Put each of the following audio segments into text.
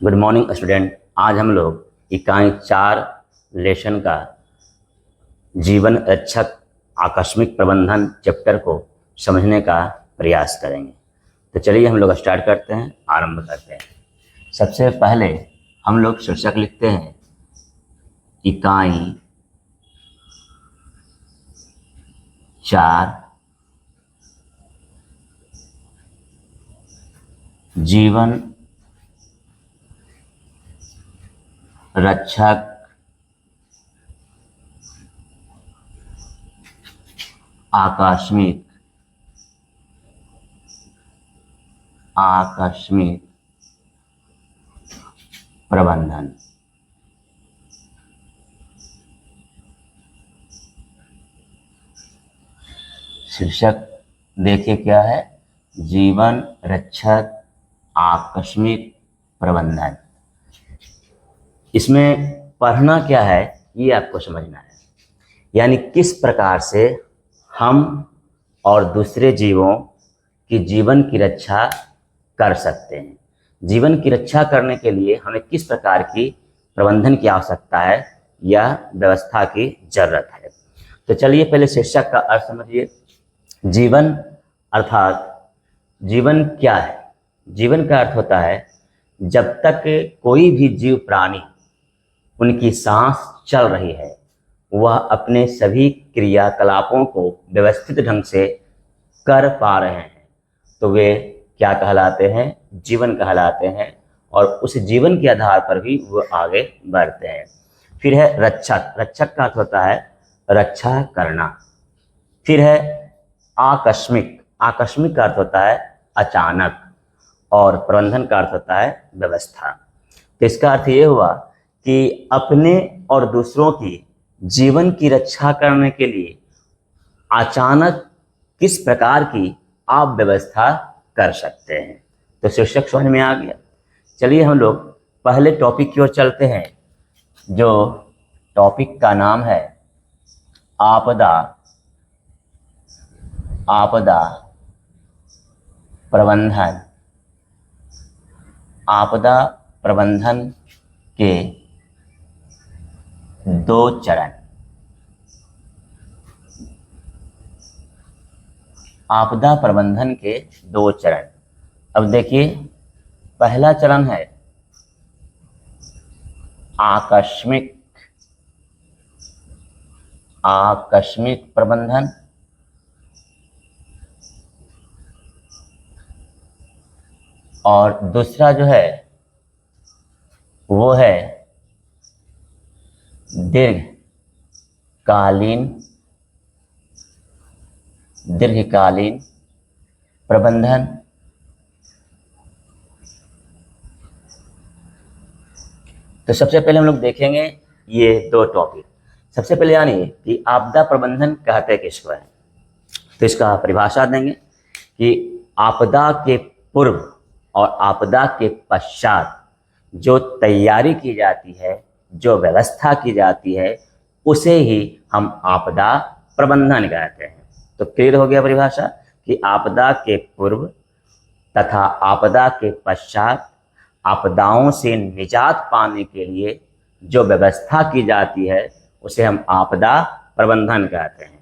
Good morning student. आज हम लोग इकाई 4 लेसन का जीवन रक्षक आकस्मिक प्रबंधन चैप्टर को समझने का प्रयास करेंगे। तो चलिए हम लोग स्टार्ट करते हैं, आरंभ करते हैं। सबसे पहले हम लोग शीर्षक लिखते हैं इकाई 4 जीवन रक्षक आकस्मिक प्रबंधन। शीर्षक देखिए क्या है, जीवन रक्षक आकस्मिक प्रबंधन। इसमें पढ़ना क्या है ये आपको समझना है, यानी किस प्रकार से हम और दूसरे जीवों की जीवन की रक्षा कर सकते हैं। जीवन की रक्षा करने के लिए हमें किस प्रकार की प्रबंधन की आवश्यकता है या व्यवस्था की जरूरत है। तो चलिए पहले शीर्षक का अर्थ समझिए। जीवन अर्थात जीवन क्या है। जीवन का अर्थ होता है जब तक कोई भी जीव प्राणी उनकी सांस चल रही है, वह अपने सभी क्रियाकलापों को व्यवस्थित ढंग से कर पा रहे हैं, तो वे क्या कहलाते हैं, जीवन कहलाते हैं। और उस जीवन के आधार पर भी वो आगे बढ़ते हैं। फिर है रक्षक। रक्षक का अर्थ होता है रक्षा करना। फिर है आकस्मिक। आकस्मिक का अर्थ होता है अचानक, और प्रबंधन का अर्थ होता है व्यवस्था। तो इसका अर्थ ये हुआ कि अपने और दूसरों की जीवन की रक्षा करने के लिए अचानक किस प्रकार की आप व्यवस्था कर सकते हैं। तो शीर्षक समझ में आ गया। चलिए हम लोग पहले टॉपिक की ओर चलते हैं, जो टॉपिक का नाम है आपदा प्रबंधन। आपदा प्रबंधन के 2 चरण। आपदा प्रबंधन के 2 चरण। अब देखिए, पहला चरण है आकस्मिक प्रबंधन। और दूसरा जो है वो है दीर्घकालीन प्रबंधन। तो सबसे पहले हम लोग देखेंगे ये 2 टॉपिक। सबसे पहले यानी कि आपदा प्रबंधन कहते किसको है, तो इसका परिभाषा देंगे कि आपदा के पूर्व और आपदा के पश्चात जो तैयारी की जाती है, जो व्यवस्था की जाती है, उसे ही हम आपदा प्रबंधन कहते हैं। तो क्लियर हो गया परिभाषा कि आपदा के पूर्व तथा आपदा के पश्चात आपदाओं से निजात पाने के लिए जो व्यवस्था की जाती है उसे हम आपदा प्रबंधन कहते हैं।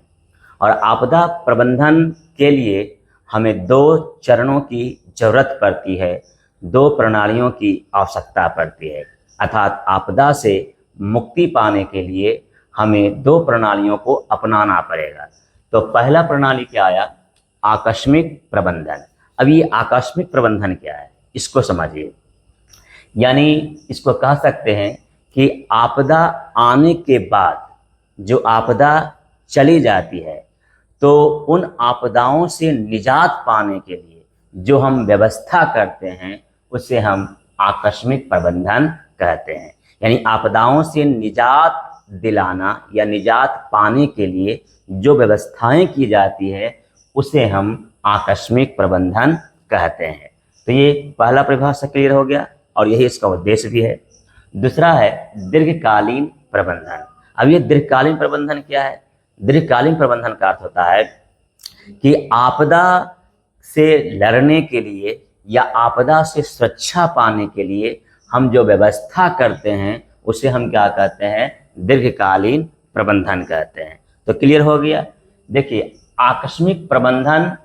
और आपदा प्रबंधन के लिए हमें 2 चरणों की जरूरत पड़ती है, 2 प्रणालियों की आवश्यकता पड़ती है। अर्थात आपदा से मुक्ति पाने के लिए हमें 2 प्रणालियों को अपनाना पड़ेगा। तो पहला प्रणाली क्या आया, आकस्मिक प्रबंधन। अब ये आकस्मिक प्रबंधन क्या है इसको समझिए। यानी इसको कह सकते हैं कि आपदा आने के बाद जो आपदा चली जाती है, तो उन आपदाओं से निजात पाने के लिए जो हम व्यवस्था करते हैं उसे हम आकस्मिक प्रबंधन कहते हैं। यानी आपदाओं से निजात दिलाना या निजात पाने के लिए जो व्यवस्थाएं की जाती है उसे हम आकस्मिक प्रबंधन कहते हैं। तो ये पहला परिभाषा क्लियर हो गया और यही इसका उद्देश्य भी है। दूसरा है दीर्घकालीन प्रबंधन। अब ये दीर्घकालीन प्रबंधन क्या है? दीर्घकालीन प्रबंधन का अर्थ होता है कि आपदा से लड़ने के लिए या आपदा से सुरक्षा पाने के लिए हम जो व्यवस्था करते हैं उसे हम क्या कहते हैं, दीर्घकालीन प्रबंधन कहते हैं। तो क्लियर हो गया। देखिए, आकस्मिक प्रबंधन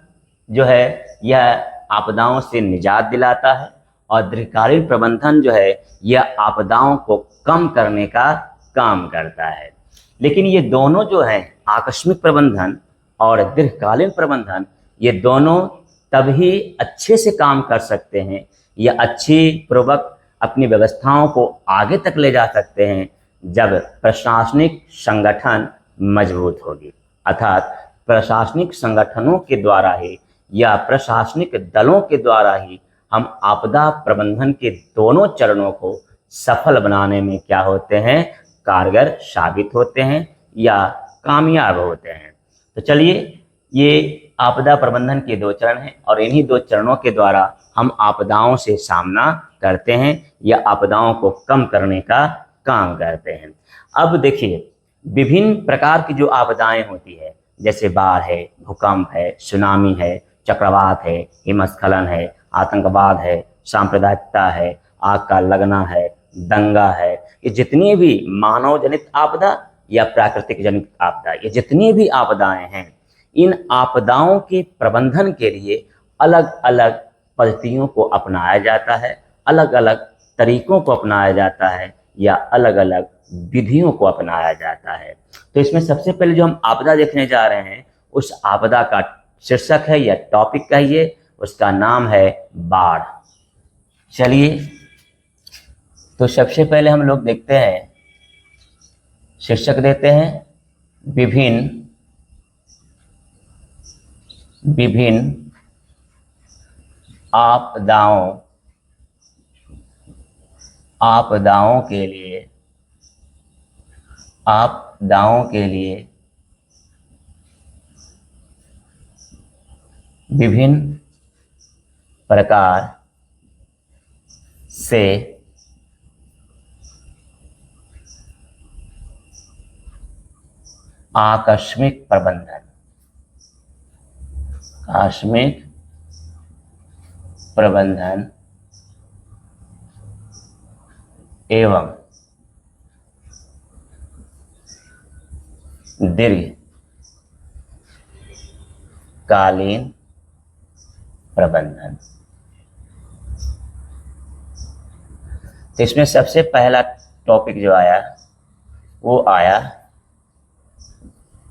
जो है यह आपदाओं से निजात दिलाता है, और दीर्घकालीन प्रबंधन जो है यह आपदाओं को कम करने का काम करता है। लेकिन ये दोनों जो है, आकस्मिक प्रबंधन और दीर्घकालीन प्रबंधन, ये दोनों तभी अच्छे से काम कर सकते हैं या अच्छी पूर्वक अपनी व्यवस्थाओं को आगे तक ले जा सकते हैं जब प्रशासनिक संगठन मजबूत होगी। अर्थात प्रशासनिक संगठनों के द्वारा ही या प्रशासनिक दलों के द्वारा ही हम आपदा प्रबंधन के दोनों चरणों को सफल बनाने में क्या होते हैं, कारगर साबित होते हैं या कामयाब होते हैं। तो चलिए, ये आपदा प्रबंधन के दो चरण हैं और इन्हीं दो चरणों के द्वारा हम आपदाओं से सामना करते हैं या आपदाओं को कम करने का काम करते हैं। अब देखिए, विभिन्न प्रकार की जो आपदाएं होती है, जैसे बाढ़ है, भूकंप है, सुनामी है, चक्रवात है, हिमस्खलन है, आतंकवाद है, सांप्रदायिकता है, आग का लगना है, दंगा है, ये जितनी भी मानव जनित आपदा या प्राकृतिक जनित आपदा, ये जितनी भी आपदाएं हैं, इन आपदाओं के प्रबंधन के लिए अलग अलग पद्धतियों को अपनाया जाता है, अलग अलग तरीकों को अपनाया जाता है या अलग अलग विधियों को अपनाया जाता है। तो इसमें सबसे पहले जो हम आपदा देखने जा रहे हैं, उस आपदा का शीर्षक है या टॉपिक कहिए, उसका नाम है बाढ़। चलिए, तो सबसे पहले हम लोग देखते हैं, शीर्षक देते हैं विभिन्न आपदाओं के लिए विभिन्न प्रकार से आकस्मिक प्रबंधन एवं दीर्घकालीन प्रबंधन। तो इसमें सबसे पहला टॉपिक जो आया वो आया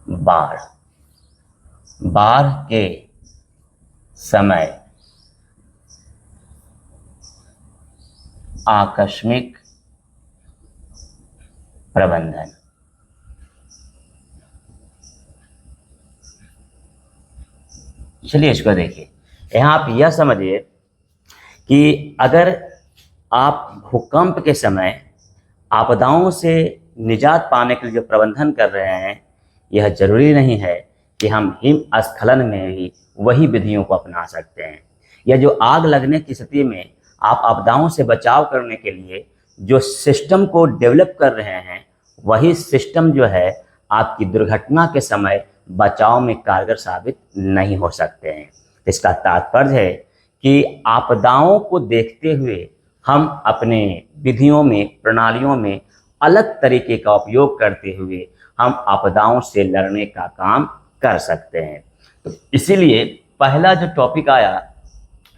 बाढ़। बाढ़ के समय आकस्मिक प्रबंधन। चलिए इसको देखिए। यहाँ आप यह समझिए कि अगर आप भूकंप के समय आपदाओं से निजात पाने के लिए जो प्रबंधन कर रहे हैं, यह जरूरी नहीं है कि हम हिमस्खलन में भी वही विधियों को अपना सकते हैं, या जो आग लगने की स्थिति में आप आपदाओं से बचाव करने के लिए जो सिस्टम को डेवलप कर रहे हैं, वही सिस्टम जो है आपकी दुर्घटना के समय बचाव में कारगर साबित नहीं हो सकते हैं। इसका तात्पर्य है कि आपदाओं को देखते हुए हम अपने विधियों में, प्रणालियों में अलग तरीके का उपयोग करते हुए हम आपदाओं से लड़ने का काम कर सकते हैं। तो इसीलिए पहला जो टॉपिक आया,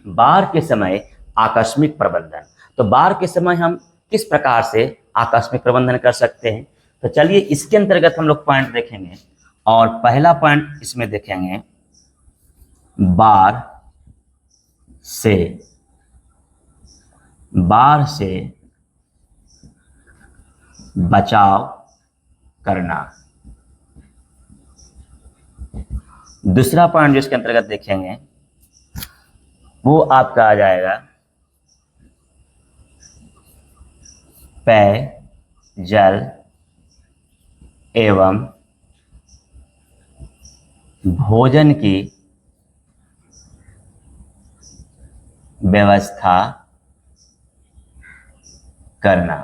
बाढ़ के समय आकस्मिक प्रबंधन। तो बाढ़ के समय हम किस प्रकार से आकस्मिक प्रबंधन कर सकते हैं, तो चलिए इसके अंतर्गत हम लोग पॉइंट देखेंगे। और पहला पॉइंट इसमें देखेंगे, बाढ़ से बचाव करना। दूसरा पॉइंट जो इसके अंतर्गत देखेंगे वो आपका आ जाएगा पेय जल एवं भोजन की व्यवस्था करना।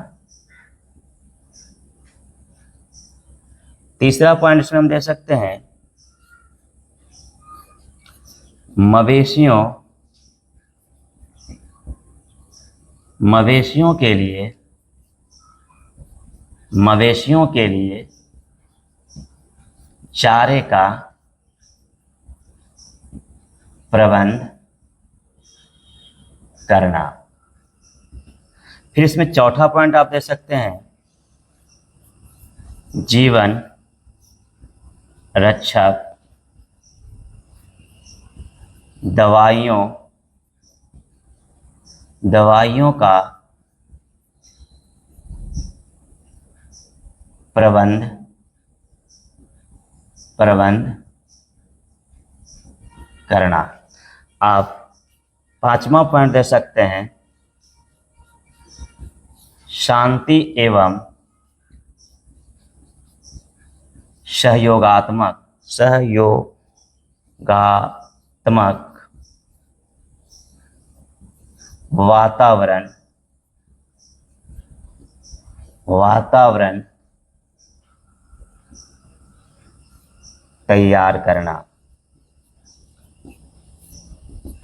तीसरा पॉइंट इसमें हम दे सकते हैं, मवेशियों के लिए चारे का प्रबंध करना। फिर इसमें चौथा पॉइंट आप दे सकते हैं, जीवन रक्षक दवाइयों का प्रबंध करना। आप पांचवा पॉइंट दे सकते हैं, शांति एवं सहयोगात्मक वातावरण तैयार करना।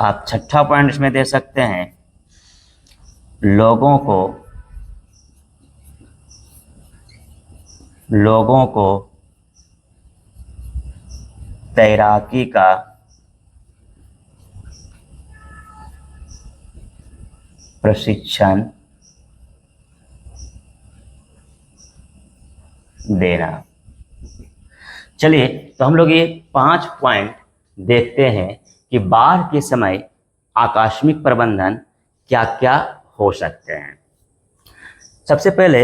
आप छठा पॉइंट इसमें दे सकते हैं, लोगों को तैराकी का प्रशिक्षण देना। चलिए, तो हम लोग ये 5 पॉइंट देखते हैं कि बाढ़ के समय आकस्मिक प्रबंधन क्या क्या हो सकते हैं। सबसे पहले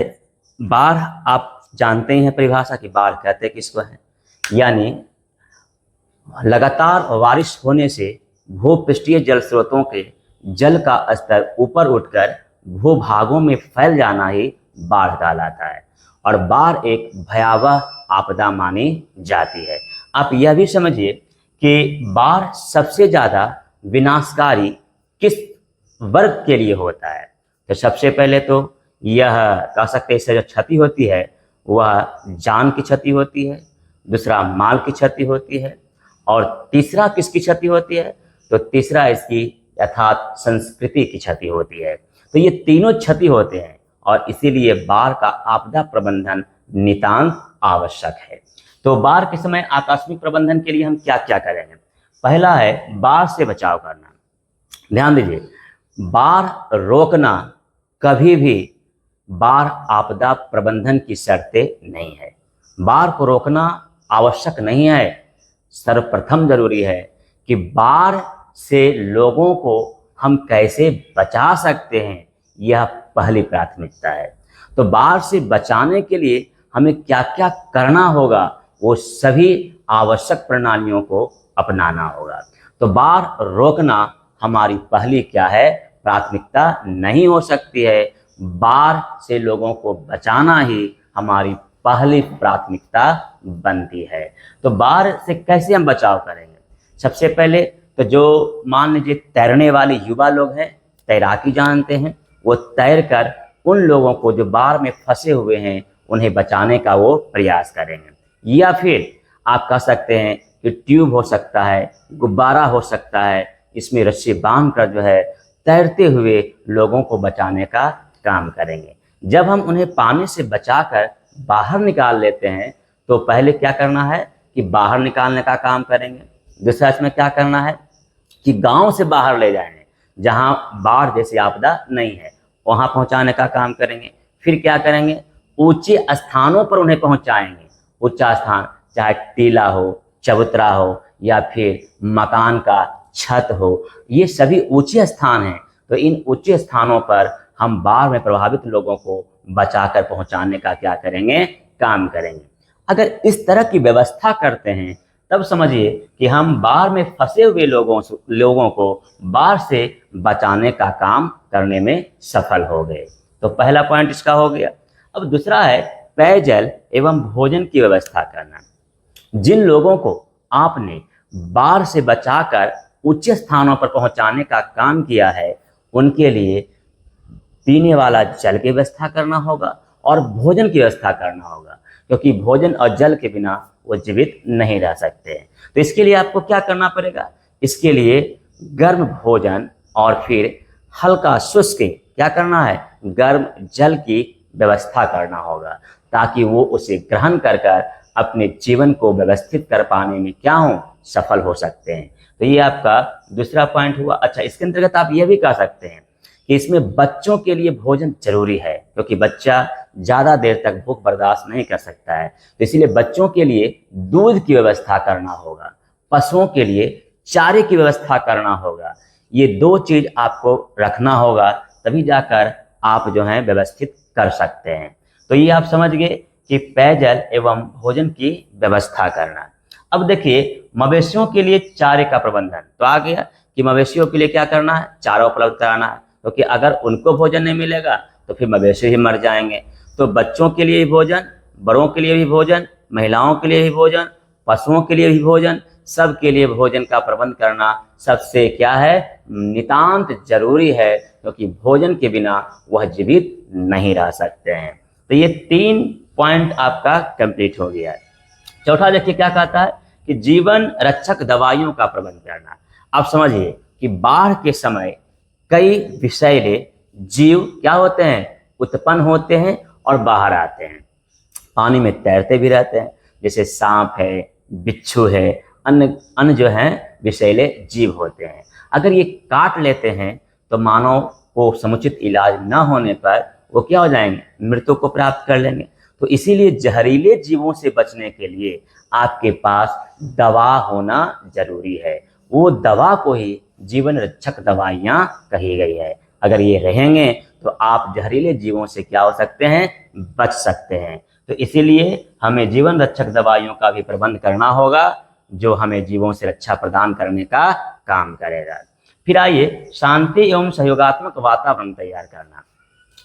बाढ़, आप जानते ही हैं परिभाषा की, बाढ़ कहते हैं किसको है, यानी लगातार बारिश होने से भूपृष्ठीय जल स्रोतों के जल का स्तर ऊपर उठकर भूभागों में फैल जाना ही बाढ़ कहलाता है। और बाढ़ एक भयावह आपदा मानी जाती है। आप यह भी समझिए कि बाढ़ सबसे ज़्यादा विनाशकारी किस वर्ग के लिए होता है। तो सबसे पहले तो यह कह सकते हैं, इससे जो क्षति होती है वह जान की क्षति होती है, दूसरा माल की क्षति होती है, और तीसरा किसकी क्षति होती है, तो तीसरा इसकी यथार्थ संस्कृति की क्षति होती है। तो ये तीनों क्षति होते हैं और इसीलिए बाढ़ का आपदा प्रबंधन नितांत आवश्यक है। तो बाढ़ के समय आकस्मिक प्रबंधन के लिए हम क्या क्या करेंगे। पहला है बाढ़ से बचाव करना। ध्यान दीजिए, बाढ़ रोकना कभी भी बाढ़ आपदा प्रबंधन की शर्तें नहीं है। बाढ़ को रोकना आवश्यक नहीं है। सर्वप्रथम जरूरी है कि बाढ़ से लोगों को हम कैसे बचा सकते हैं, यह पहली प्राथमिकता है। तो बाढ़ से बचाने के लिए हमें क्या क्या करना होगा, वो सभी आवश्यक प्रणालियों को अपनाना होगा। तो बाढ़ रोकना हमारी पहली क्या है, प्राथमिकता नहीं हो सकती है। बाढ़ से लोगों को बचाना ही हमारी पहली प्राथमिकता बनती है। तो बाढ़ से कैसे हम बचाव करेंगे। सबसे पहले तो जो मान लीजिए तैरने वाले युवा लोग हैं, तैराकी जानते हैं, वो तैर कर उन लोगों को जो बाढ़ में फंसे हुए हैं उन्हें बचाने का वो प्रयास करेंगे। या फिर आप कह सकते हैं कि ट्यूब हो सकता है, गुब्बारा हो सकता है, इसमें रस्सी बांध कर जो है तैरते हुए लोगों को बचाने का काम करेंगे। जब हम उन्हें पानी से बचाकर बाहर निकाल लेते हैं तो पहले क्या करना है कि बाहर निकालने का काम करेंगे। दूसरा इसमें क्या करना है कि गांव से बाहर ले जाएंगे, जहां बाढ़ जैसी आपदा नहीं है, वहां पहुंचाने का काम करेंगे। फिर क्या करेंगे, ऊंचे स्थानों पर उन्हें पहुंचाएंगे। ऊंचा स्थान चाहे टीला हो, चबूतरा हो, या फिर मकान का छत हो, ये सभी ऊंचे स्थान हैं। तो इन ऊंचे स्थानों पर हम बाढ़ में प्रभावित लोगों को बचाकर पहुंचाने का क्या करेंगे, काम करेंगे। अगर इस तरह की व्यवस्था करते हैं तब समझिए कि हम बाढ़ में फंसे हुए लोगों को बाढ़ से बचाने का काम करने में सफल हो गए। तो पहला पॉइंट इसका हो गया। अब दूसरा है पेयजल एवं भोजन की व्यवस्था करना। जिन लोगों को आपने बाढ़ से बचाकर उच्च स्थानों पर पहुंचाने का काम किया है, उनके लिए पीने वाला जल की व्यवस्था करना होगा और भोजन की व्यवस्था करना होगा, क्योंकि भोजन और जल के बिना वो जीवित नहीं रह सकते हैं। तो इसके लिए आपको क्या करना पड़ेगा, इसके लिए गर्म भोजन और फिर हल्का शुष्क क्या करना है, गर्म जल की व्यवस्था करना होगा, ताकि वो उसे ग्रहण कर कर अपने जीवन को व्यवस्थित कर पाने में क्या हो, सफल हो सकते हैं। तो ये आपका दूसरा पॉइंट हुआ। अच्छा, इसके अंतर्गत आप ये भी कह सकते हैं कि इसमें बच्चों के लिए भोजन जरूरी है, क्योंकि बच्चा ज़्यादा देर तक भूख बर्दाश्त नहीं कर सकता है। तो इसीलिए बच्चों के लिए दूध की व्यवस्था करना होगा, पशुओं के लिए चारे की व्यवस्था करना होगा। ये दो चीज़ आपको रखना होगा, तभी जाकर आप जो है व्यवस्थित कर सकते हैं। तो ये आप समझ गए कि पेयजल एवं भोजन की व्यवस्था करना। अब देखिए, मवेशियों के लिए चारे का प्रबंधन तो आ गया कि मवेशियों के लिए क्या करना है, चारा उपलब्ध कराना है, क्योंकि अगर उनको भोजन नहीं मिलेगा तो फिर मवेशी ही मर जाएंगे। तो बच्चों के लिए भी भोजन, बड़ों के लिए भी भोजन, महिलाओं के लिए भी भोजन, पशुओं के लिए भी भोजन, सबके लिए भोजन का प्रबंध करना सबसे क्या है, नितांत जरूरी है, क्योंकि भोजन के बिना वह जीवित नहीं रह सकते हैं। तो ये 3 पॉइंट आपका कंप्लीट हो गया है। चौथा देखिए क्या कहता है कि जीवन रक्षक दवाइयों का प्रबंध करना। आप समझिए कि बाढ़ के समय कई विषैले जीव क्या होते हैं, उत्पन्न होते हैं और बाहर आते हैं, पानी में तैरते भी रहते हैं, जैसे सांप है, बिच्छू है, अन्य जो हैं विषैले जीव होते हैं। अगर ये काट लेते हैं तो मानव को समुचित इलाज न होने पर वो क्या हो जाएंगे, मृत्यु को प्राप्त कर लेंगे। तो इसीलिए जहरीले जीवों से बचने के लिए आपके पास दवा होना जरूरी है। वो दवा को ही जीवन रक्षक दवाइयाँ कही गई है। अगर ये रहेंगे तो आप जहरीले जीवों से क्या हो सकते हैं, बच सकते हैं। तो इसीलिए हमें जीवन रक्षक दवाइयों का भी प्रबंध करना होगा, जो हमें जीवों से रक्षा प्रदान करने का काम करेगा। फिर आइए, शांति एवं सहयोगात्मक वातावरण तैयार करना।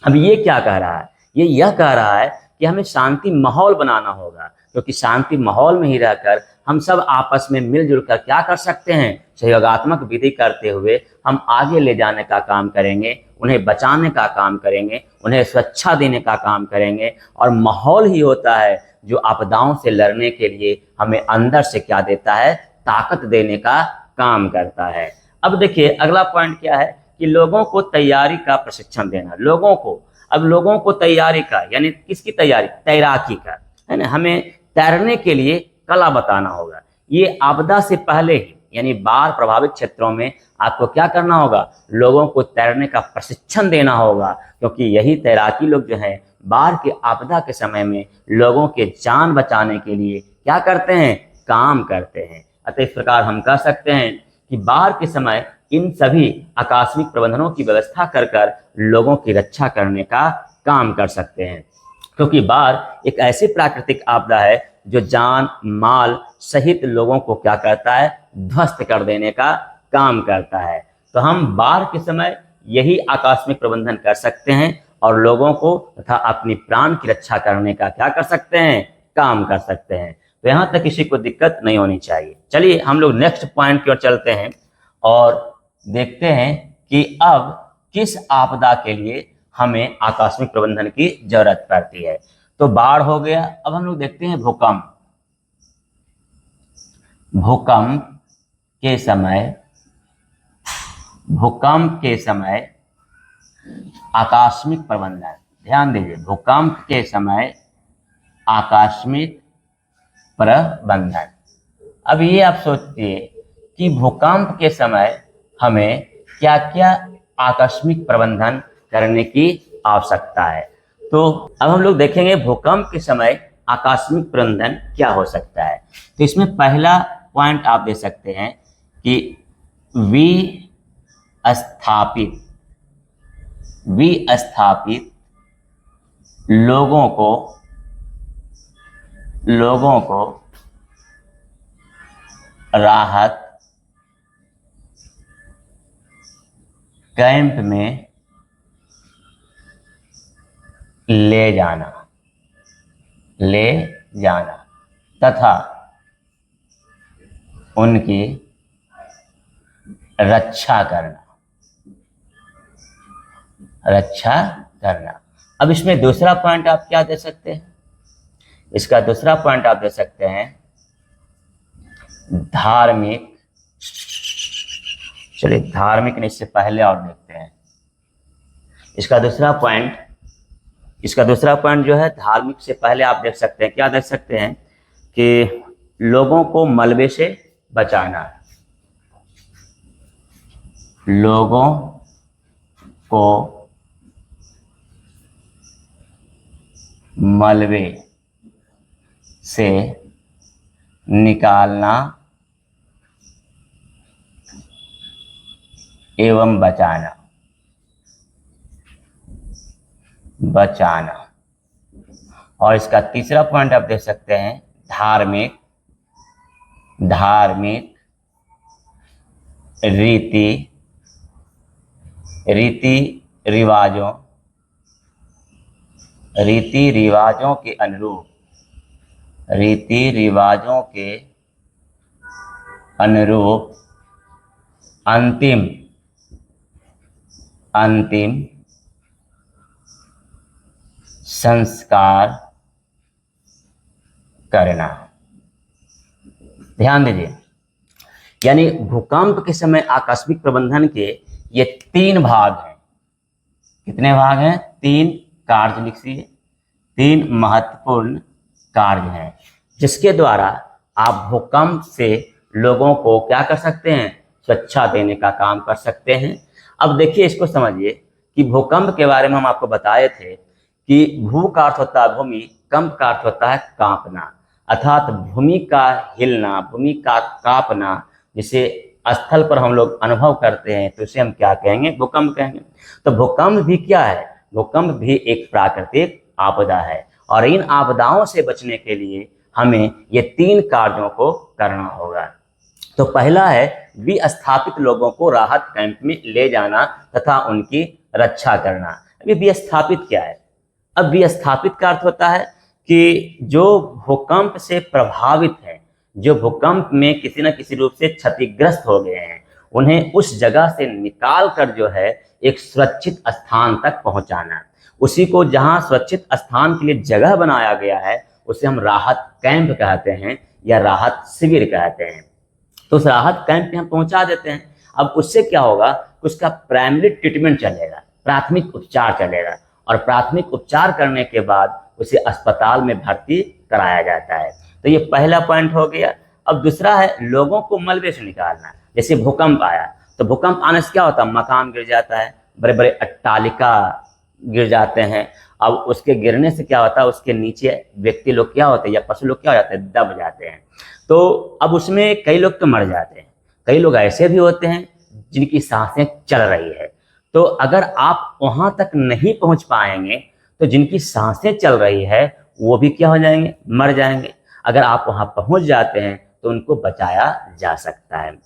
अब ये क्या कह रहा है, ये यह कह रहा है कि हमें शांति माहौल बनाना होगा, क्योंकि शांति माहौल में ही रहकर हम सब आपस में मिलजुल कर क्या कर सकते हैं, सहयोगात्मक विधि करते हुए हम आगे ले जाने का काम करेंगे, उन्हें बचाने का काम करेंगे, उन्हें सुरक्षा देने का काम करेंगे। और माहौल ही होता है जो आपदाओं से लड़ने के लिए हमें अंदर से क्या देता है, ताकत देने का काम करता है। अब देखिए अगला पॉइंट क्या है कि लोगों को तैयारी का प्रशिक्षण देना। लोगों को, अब लोगों को तैयारी का यानी किसकी तैयारी, तैराकी का, है ना, हमें तैरने के लिए कला बताना होगा। ये आपदा से पहले ही यानी बाढ़ प्रभावित क्षेत्रों में आपको क्या करना होगा, लोगों को तैरने का प्रशिक्षण देना होगा, क्योंकि यही तैराकी लोग जो हैं बाढ़ के आपदा के समय में लोगों के जान बचाने के लिए क्या करते हैं, काम करते हैं। अतः इस प्रकार हम कह सकते हैं कि बाढ़ के समय इन सभी आकस्मिक प्रबंधनों की व्यवस्था कर कर लोगों की रक्षा करने का काम कर सकते हैं, क्योंकि बाढ़ एक ऐसी प्राकृतिक आपदा है जो जान माल सहित लोगों को क्या करता है, ध्वस्त कर देने का काम करता है। तो हम बाढ़ के समय यही आकस्मिक प्रबंधन कर सकते हैं और लोगों को तथा अपनी प्राण की रक्षा करने का क्या कर सकते हैं, काम कर सकते हैं। तो यहाँ तक किसी को दिक्कत नहीं होनी चाहिए। चलिए हम लोग नेक्स्ट पॉइंट की ओर चलते हैं और देखते हैं कि अब किस आपदा के लिए हमें आकस्मिक प्रबंधन की जरूरत पड़ती है। तो बाढ़ हो गया, अब हम लोग देखते हैं भूकंप। भूकंप के समय आकस्मिक प्रबंधन, ध्यान दीजिए, भूकंप के समय आकस्मिक प्रबंधन। अब ये आप सोचिए कि भूकंप के समय हमें क्या क्या आकस्मिक प्रबंधन करने की आवश्यकता है। तो अब हम लोग देखेंगे भूकंप के समय आकस्मिक प्रबंधन क्या हो सकता है। तो इसमें पहला पॉइंट आप दे सकते हैं कि विस्थापित लोगों को राहत कैंप में ले जाना तथा उनकी रक्षा करना। अब इसमें दूसरा पॉइंट आप क्या दे सकते हैं, इसका दूसरा पॉइंट आप दे सकते हैं धार्मिक। चलिए धार्मिक नहीं, इससे पहले और देखते हैं इसका दूसरा पॉइंट जो है धार्मिक से पहले आप देख सकते हैं, क्या देख सकते हैं कि लोगों को मलबे से बचाना, लोगों को मलबे से निकालना एवं बचाना। और इसका तीसरा पॉइंट आप देख सकते हैं धार्मिक रीति रिवाजों के अनुरूप अंतिम संस्कार करना। ध्यान दीजिए, यानी भूकंप के समय आकस्मिक प्रबंधन के ये 3 भाग हैं। कितने भाग हैं? 3 कार्य लिखिए, 3 महत्वपूर्ण कार्य हैं जिसके द्वारा आप भूकंप से लोगों को क्या कर सकते हैं? सुरक्षा देने का काम कर सकते हैं। अब देखिए, इसको समझिए कि भूकंप के बारे में हम आपको बताए थे कि भू का अर्थ होता है भूमि, कंप का अर्थ होता है कांपना, अर्थात भूमि का हिलना, भूमि का कांपना, जिसे स्थल पर हम लोग अनुभव करते हैं तो उसे हम क्या कहेंगे? भूकंप कहेंगे। तो भूकंप भी क्या है? भूकंप भी एक प्राकृतिक आपदा है और इन आपदाओं से बचने के लिए हमें ये 3 कार्यों को करना होगा। तो पहला है विस्थापित लोगों को राहत कैंप में ले जाना तथा उनकी रक्षा करना। अभी विस्थापित क्या है? अब विस्थापित का अर्थ होता है कि जो भूकंप से प्रभावित हैं, जो भूकंप में किसी न किसी रूप से क्षतिग्रस्त हो गए हैं, उन्हें उस जगह से निकाल कर जो है एक सुरक्षित स्थान तक पहुंचाना। उसी को जहां सुरक्षित स्थान के लिए जगह बनाया गया है उसे हम राहत कैंप कहते हैं या राहत शिविर कहते हैं। तो उस राहत कैंप में हम पहुंचा देते हैं। अब उससे क्या होगा? उसका प्राइमरी ट्रीटमेंट चलेगा, प्राथमिक उपचार चलेगा और प्राथमिक उपचार करने के बाद उसे अस्पताल में भर्ती कराया जाता है। तो ये पहला पॉइंट हो गया। अब दूसरा है लोगों को मलबे से निकालना। जैसे भूकंप आया तो भूकंप आने से क्या होता है? मकान गिर जाता है, बड़े बड़े अट्टालिका गिर जाते हैं। अब उसके गिरने से क्या होता है? उसके नीचे व्यक्ति लोग क्या होते हैं या पशु लोग क्या हो जाते हैं? दब जाते हैं। तो अब उसमें कई लोग तो मर जाते हैं, कई लोग ऐसे भी होते हैं जिनकी सांसें चल रही है। तो अगर आप वहां तक नहीं पहुंच पाएंगे तो जिनकी सांसें चल रही है वो भी क्या हो जाएंगे? मर जाएंगे। अगर आप वहां पहुंच जाते हैं तो उनको बचाया जा सकता है।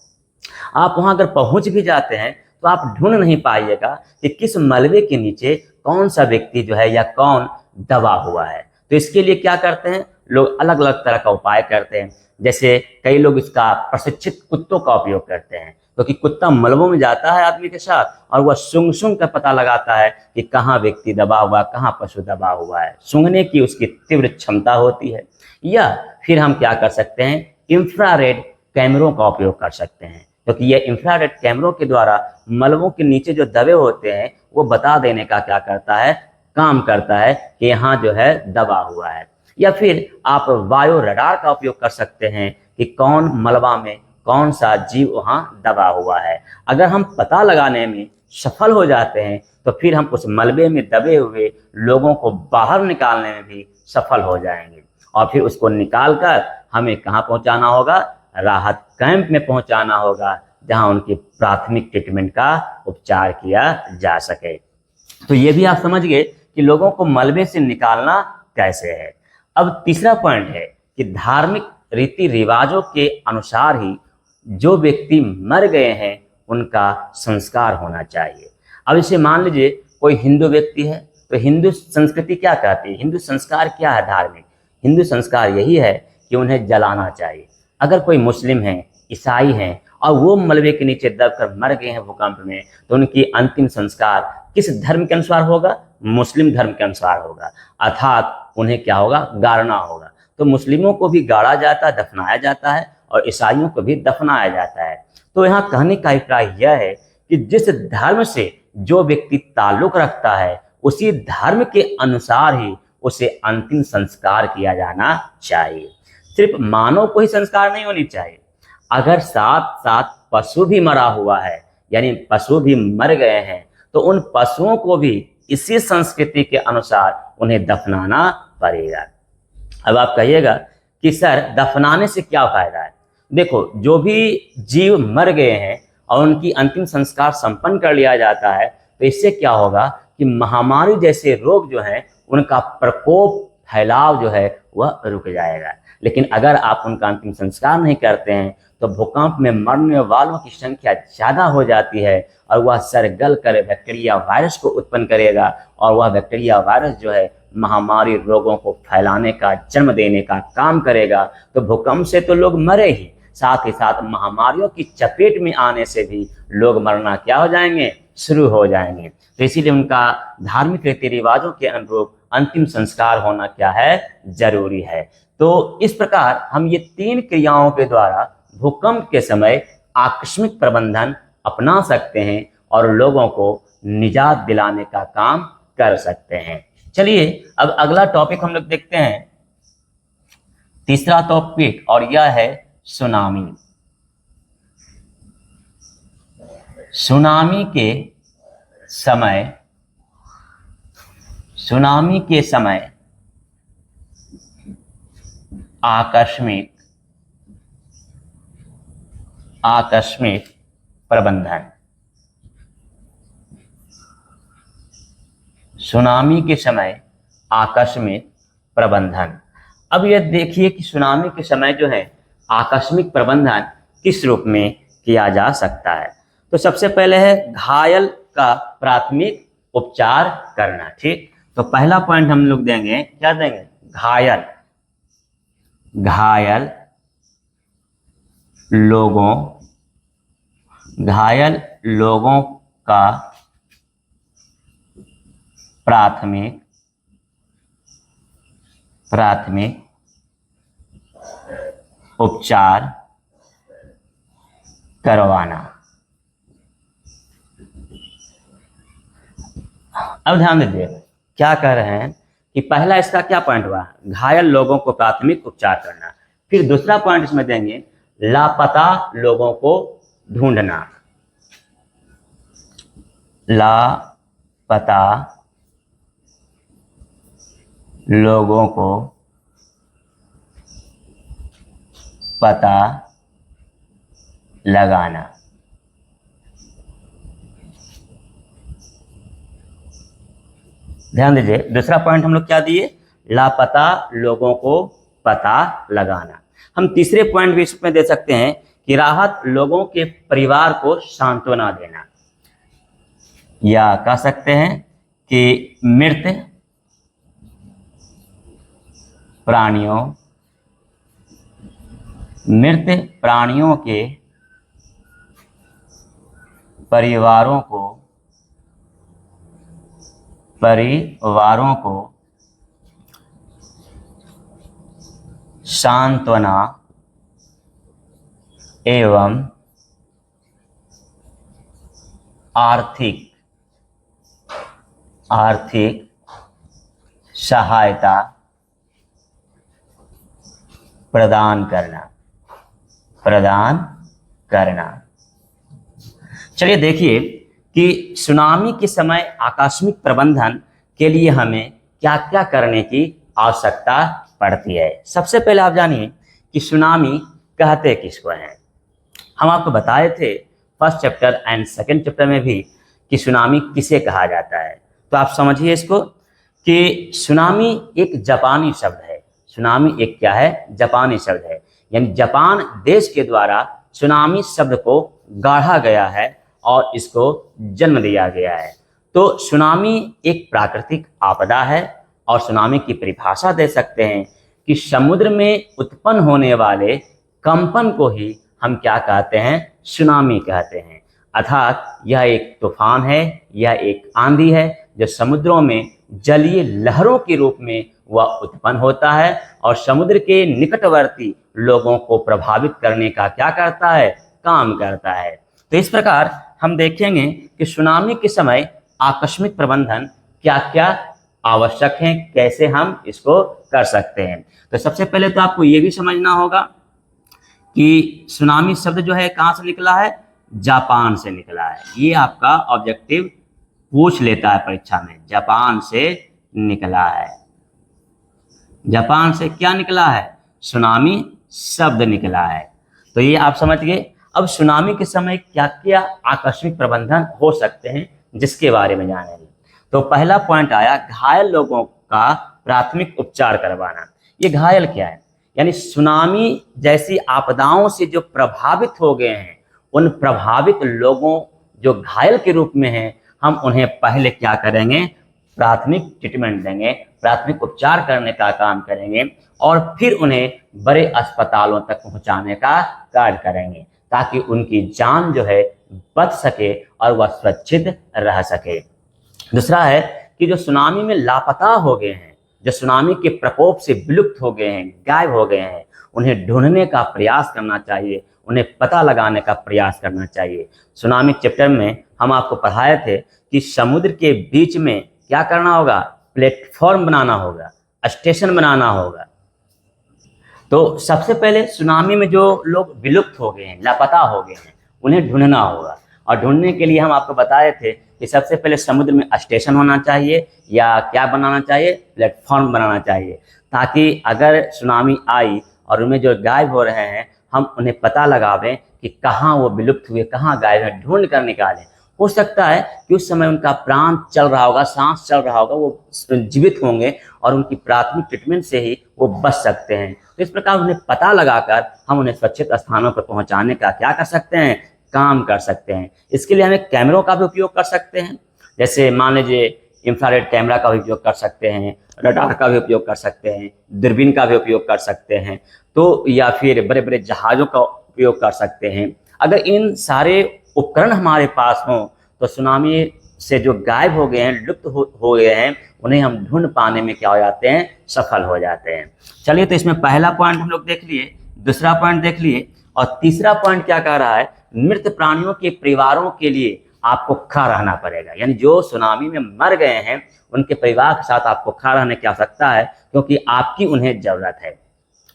आप वहां अगर पहुंच भी जाते हैं तो आप ढूंढ नहीं पाइएगा कि किस मलबे के नीचे कौन सा व्यक्ति जो है या कौन दबा हुआ है। तो इसके लिए क्या करते हैं लोग? अलग अलग तरह का उपाय करते हैं। जैसे कई लोग इसका प्रशिक्षित कुत्तों का उपयोग करते हैं, क्योंकि कुत्ता मलबों में जाता है आदमी के साथ और वह सूंघ सूंघ कर पता लगाता है कि कहाँ व्यक्ति दबा हुआ, कहाँ पशु दबा हुआ है। सूंघने की उसकी तीव्र क्षमता होती है। या फिर हम क्या कर सकते हैं? इंफ्रारेड कैमरों का उपयोग कर सकते हैं, क्योंकि ये इंफ्रारेड कैमरों के द्वारा मलबों के नीचे जो दबे होते हैं वो बता देने का क्या करता है? काम करता है कि यहाँ जो है दबा हुआ है। या फिर आप वायु रडार का उपयोग कर सकते हैं कि कौन मलबा में कौन सा जीव वहां दबा हुआ है। अगर हम पता लगाने में सफल हो जाते हैं तो फिर हम उस मलबे में दबे हुए लोगों को बाहर निकालने में भी सफल हो जाएंगे और फिर उसको निकालकर हमें कहाँ पहुंचाना होगा? राहत कैंप में पहुंचाना होगा, जहां उनकी प्राथमिक ट्रीटमेंट का उपचार किया जा सके। तो ये भी आप समझ गए कि लोगों को मलबे से निकालना कैसे है। अब तीसरा पॉइंट है कि धार्मिक रीति रिवाजों के अनुसार ही जो व्यक्ति मर गए हैं उनका संस्कार होना चाहिए। अब इसे मान लीजिए कोई हिंदू व्यक्ति है तो हिंदू संस्कृति क्या कहती है? हिंदू संस्कार क्या है? धार्मिक हिंदू संस्कार यही है कि उन्हें जलाना चाहिए। अगर कोई मुस्लिम है, ईसाई हैं और वो मलबे के नीचे दबकर मर गए हैं भूकंप में, तो उनकी अंतिम संस्कार किस धर्म के अनुसार होगा? मुस्लिम धर्म के अनुसार होगा। अर्थात उन्हें क्या होगा? गाड़ना होगा। तो मुस्लिमों को भी गाड़ा जाता है, दफनाया जाता है और ईसाइयों को भी दफनाया जाता है। तो यहाँ कहने का अभिप्राय यह है कि जिस धर्म से जो व्यक्ति ताल्लुक रखता है उसी धर्म के अनुसार ही उसे अंतिम संस्कार किया जाना चाहिए। सिर्फ मानव को ही संस्कार नहीं होनी चाहिए, अगर साथ साथ पशु भी मरा हुआ है, यानी पशु भी मर गए हैं, तो उन पशुओं को भी इसी संस्कृति के अनुसार उन्हें दफनाना पड़ेगा। अब आप कहिएगा कि सर दफनाने से क्या फायदा है? देखो, जो भी जीव मर गए हैं और उनकी अंतिम संस्कार संपन्न कर लिया जाता है, तो इससे क्या होगा कि महामारी जैसे रोग जो हैं उनका प्रकोप फैलाव जो है वह रुक जाएगा। लेकिन अगर आप उनका अंतिम संस्कार नहीं करते हैं तो भूकंप में मरने वालों की संख्या ज़्यादा हो जाती है और वह सर गल कर बैक्टीरिया वायरस को उत्पन्न करेगा और वह बैक्टीरिया वायरस जो है महामारी रोगों को फैलाने का, जन्म देने का काम करेगा। तो भूकंप से तो लोग मरे ही, साथ ही साथ महामारियों की चपेट में आने से भी लोग मरना क्या हो जाएंगे, शुरू हो जाएंगे। तो इसीलिए उनका धार्मिक रीति रिवाजों के अनुरूप अंतिम संस्कार होना क्या है, जरूरी है। तो इस प्रकार हम ये 3 क्रियाओं के द्वारा भूकंप के समय आकस्मिक प्रबंधन अपना सकते हैं और लोगों को निजात दिलाने का काम कर सकते हैं। चलिए अब अगला टॉपिक हम लोग देखते हैं, तीसरा टॉपिक, और यह है सुनामी। सुनामी के समय आकस्मिक प्रबंधन। सुनामी के समय आकस्मिक प्रबंधन। अब ये देखिए कि सुनामी के समय जो है आकस्मिक प्रबंधन किस रूप में किया जा सकता है। तो सबसे पहले है घायल का प्राथमिक उपचार करना। ठीक, तो पहला पॉइंट हम लोग देंगे, क्या देंगे, घायल लोगों का प्राथमिक उपचार करवाना। अब ध्यान दीजिए क्या कह रहे हैं कि पहला इसका क्या पॉइंट हुआ, घायल लोगों को प्राथमिक उपचार करना। फिर दूसरा पॉइंट इसमें देंगे लापता लोगों को ढूंढना। लापता लोगों को पता लगाना। ध्यान दीजिए दूसरा पॉइंट हम लोग क्या दिए, लापता लोगों को पता लगाना। हम तीसरे पॉइंट भी इसमें दे सकते हैं कि राहत लोगों के परिवार को सांत्वना देना, या कह सकते हैं कि मृत प्राणियों के परिवारों को सांत्वना एवं आर्थिक सहायता प्रदान करना। चलिए देखिए कि सुनामी के समय आकस्मिक प्रबंधन के लिए हमें क्या क्या करने की आवश्यकता पड़ती है। सबसे पहले आप जानिए कि सुनामी कहते किसको हैं। हम आपको बताए थे first chapter and second chapter में भी कि सुनामी किसे कहा जाता है। तो आप समझिए इसको कि सुनामी एक जापानी शब्द है। सुनामी एक क्या है, जापानी शब्द है, यानी जापान देश के द्वारा सुनामी शब्द को गाढ़ा गया है और इसको जन्म दिया गया है। तो सुनामी एक प्राकृतिक आपदा है और सुनामी की परिभाषा दे सकते हैं कि समुद्र में उत्पन्न होने वाले कंपन को ही हम क्या कहते हैं, सुनामी कहते हैं। अर्थात यह एक तूफान है, यह एक आंधी है जो समुद्रों में जलीय लहरों के रूप में वह उत्पन्न होता है और समुद्र के निकटवर्ती लोगों को प्रभावित करने का क्या करता है, काम करता है। तो इस प्रकार हम देखेंगे कि सुनामी के समय आकस्मिक प्रबंधन क्या क्या आवश्यक है, कैसे हम इसको कर सकते हैं। तो सबसे पहले तो आपको ये भी समझना होगा कि सुनामी शब्द जो है कहाँ से निकला है, जापान से निकला है। ये आपका ऑब्जेक्टिव पूछ लेता है परीक्षा में, जापान से निकला है। जापान से क्या निकला है, सुनामी शब्द निकला है। तो ये आप समझ गए। अब सुनामी के समय क्या क्या आकस्मिक प्रबंधन हो सकते हैं जिसके बारे में जानेंगे। तो पहला पॉइंट आया घायल लोगों का प्राथमिक उपचार करवाना। ये घायल क्या है, यानी सुनामी जैसी आपदाओं से जो प्रभावित हो गए हैं, उन प्रभावित लोगों जो घायल के रूप में हैं, हम उन्हें पहले क्या करेंगे, प्राथमिक ट्रीटमेंट देंगे, प्राथमिक उपचार करने का काम करेंगे और फिर उन्हें बड़े अस्पतालों तक पहुंचाने का कार्य करेंगे ताकि उनकी जान जो है बच सके और वह सुरक्षित रह सके। दूसरा है कि जो सुनामी में लापता हो गए हैं, जो सुनामी के प्रकोप से विलुप्त हो गए हैं, गायब हो गए हैं, उन्हें ढूंढने का प्रयास करना चाहिए, उन्हें पता लगाने का प्रयास करना चाहिए। सुनामी चैप्टर में हम आपको पढ़ाए थे कि समुद्र के बीच में क्या करना होगा, प्लेटफॉर्म बनाना होगा, स्टेशन बनाना होगा। तो सबसे पहले सुनामी में जो लोग विलुप्त हो गए हैं, लापता हो गए हैं, उन्हें ढूंढना होगा। और ढूंढने के लिए हम आपको बताए थे कि सबसे पहले समुद्र में स्टेशन होना चाहिए या क्या बनाना चाहिए, प्लेटफॉर्म बनाना चाहिए, ताकि अगर सुनामी आई और उनमें जो गायब हो रहे हैं, हम उन्हें पता लगावें कि कहाँ वो विलुप्त हुए, कहाँ गायब है, ढूंढ कर निकालें। हो सकता है कि उस समय उनका प्राण चल रहा होगा, सांस चल रहा होगा, वो जीवित होंगे और उनकी प्राथमिक ट्रीटमेंट से ही वो बच सकते हैं। तो इस प्रकार उन्हें पता लगाकर हम उन्हें सुरक्षित स्थानों पर पहुंचाने का क्या कर सकते हैं, काम कर सकते हैं। इसके लिए हमें कैमरों का भी उपयोग कर सकते हैं, जैसे मान लीजिए इंफ्रारेड कैमरा का भी उपयोग कर सकते हैं, रडार का भी उपयोग कर सकते हैं, दूरबीन का भी उपयोग कर सकते हैं, तो या फिर बड़े बड़े जहाज़ों का उपयोग कर सकते हैं। अगर इन सारे उपकरण हमारे पास हों तो सुनामी से जो गायब हो गए हैं, लुप्त हो गए हैं, उन्हें हम ढूंढ पाने में क्या हो जाते हैं, सफल हो जाते हैं। चलिए, तो इसमें पहला पॉइंट हम लोग देख लिए, दूसरा पॉइंट देख लिए और तीसरा पॉइंट क्या कह रहा है, मृत प्राणियों के परिवारों के लिए आपको खड़ा रहना पड़ेगा। यानी जो सुनामी में मर गए हैं उनके परिवार के साथ आपको खड़ा रहने की आवश्यकता है, क्योंकि आपकी उन्हें जरूरत है।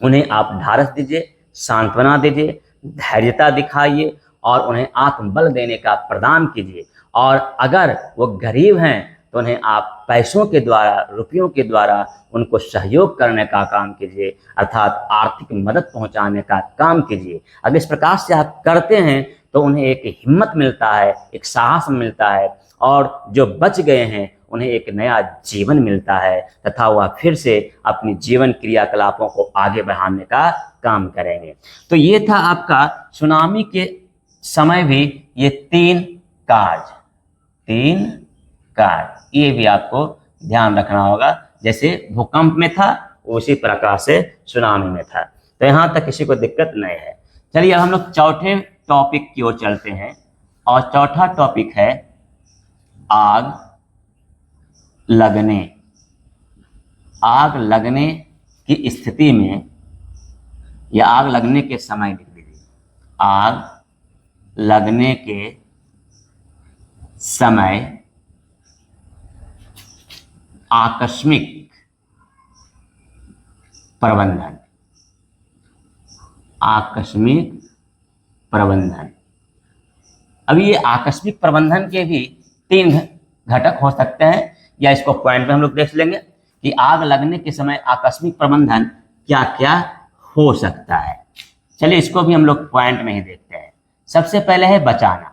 उन्हें आप ढाढ़स दीजिए, सांत्वना दीजिए, धैर्यता दिखाइए और उन्हें आत्मबल देने का प्रदान कीजिए। और अगर वो गरीब हैं तो उन्हें आप पैसों के द्वारा, रुपयों के द्वारा उनको सहयोग करने का काम कीजिए, अर्थात आर्थिक मदद पहुंचाने का काम कीजिए। अगर इस प्रकार से आप करते हैं तो उन्हें एक हिम्मत मिलता है, एक साहस मिलता है और जो बच गए हैं उन्हें एक नया जीवन मिलता है तथा वह फिर से अपनी जीवन क्रियाकलापों को आगे बढ़ाने का काम करेंगे। तो ये था आपका सुनामी के समय भी ये तीन कार्य, ये भी आपको ध्यान रखना होगा। जैसे भूकंप में था उसी प्रकार से सुनामी में था। तो यहाँ तक किसी को दिक्कत नहीं है। चलिए, अब हम लोग चौथे टॉपिक की ओर चलते हैं और चौथा टॉपिक है आग लगने। आग लगने की स्थिति में या आग लगने के समय लिख दीजिए, आग लगने के समय आकस्मिक प्रबंधन। आकस्मिक प्रबंधन। अब ये आकस्मिक प्रबंधन के भी तीन घटक हो सकते हैं, या इसको पॉइंट में हम लोग देख लेंगे कि आग लगने के समय आकस्मिक प्रबंधन क्या क्या हो सकता है। चलिए, इसको भी हम लोग पॉइंट में ही देखते हैं। सबसे पहले है बचाना।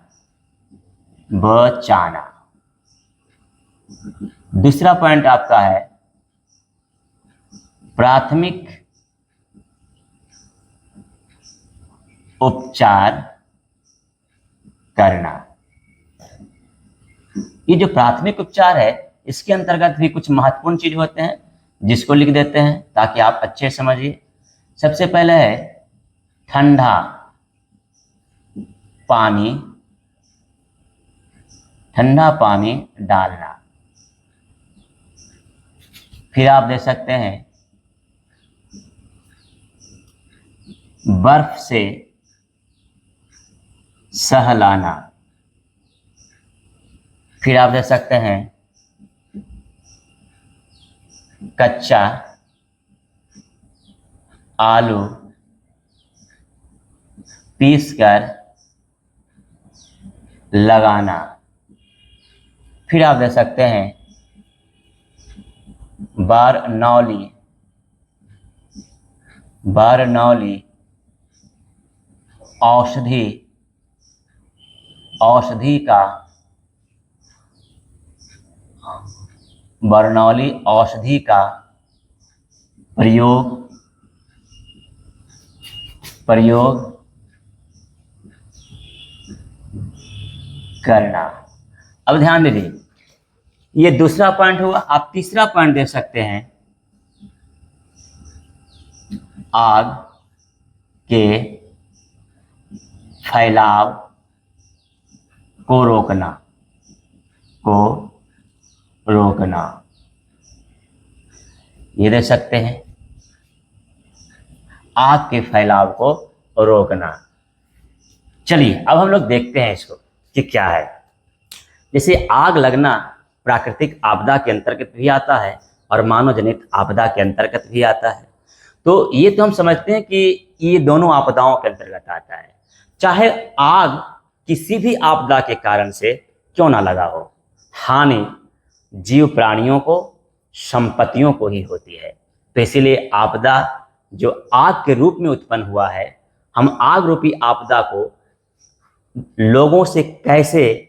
दूसरा पॉइंट आपका है प्राथमिक उपचार करना। ये जो प्राथमिक उपचार है इसके अंतर्गत भी कुछ महत्वपूर्ण चीज होते हैं जिसको लिख देते हैं ताकि आप अच्छे समझिए। सबसे पहले है ठंडा पानी डालना। फिर आप दे सकते हैं बर्फ से सहलाना। फिर आप दे सकते हैं कच्चा आलू पीस कर लगाना। फिर आप दे सकते हैं बरनौली औषधि का बरनौली औषधि का प्रयोग करना। अब ध्यान दीजिए, ये दूसरा पॉइंट हुआ। आप तीसरा पॉइंट दे सकते हैं आग के फैलाव को रोकना, ये दे सकते हैं आग के फैलाव को रोकना। चलिए अब हम लोग देखते हैं इसको कि क्या है। जैसे आग लगना प्राकृतिक आपदा के अंतर्गत भी आता है और मानव जनित आपदा के अंतर्गत भी आता है। तो ये तो हम समझते हैं कि ये दोनों आपदाओं के अंतर्गत आता है। चाहे आग किसी भी आपदा के कारण से क्यों ना लगा हो, हानि जीव प्राणियों को, संपत्तियों को ही होती है। तो इसीलिए आपदा जो आग के रूप में उत्पन्न हुआ है, हम आग रूपी आपदा को लोगों से कैसे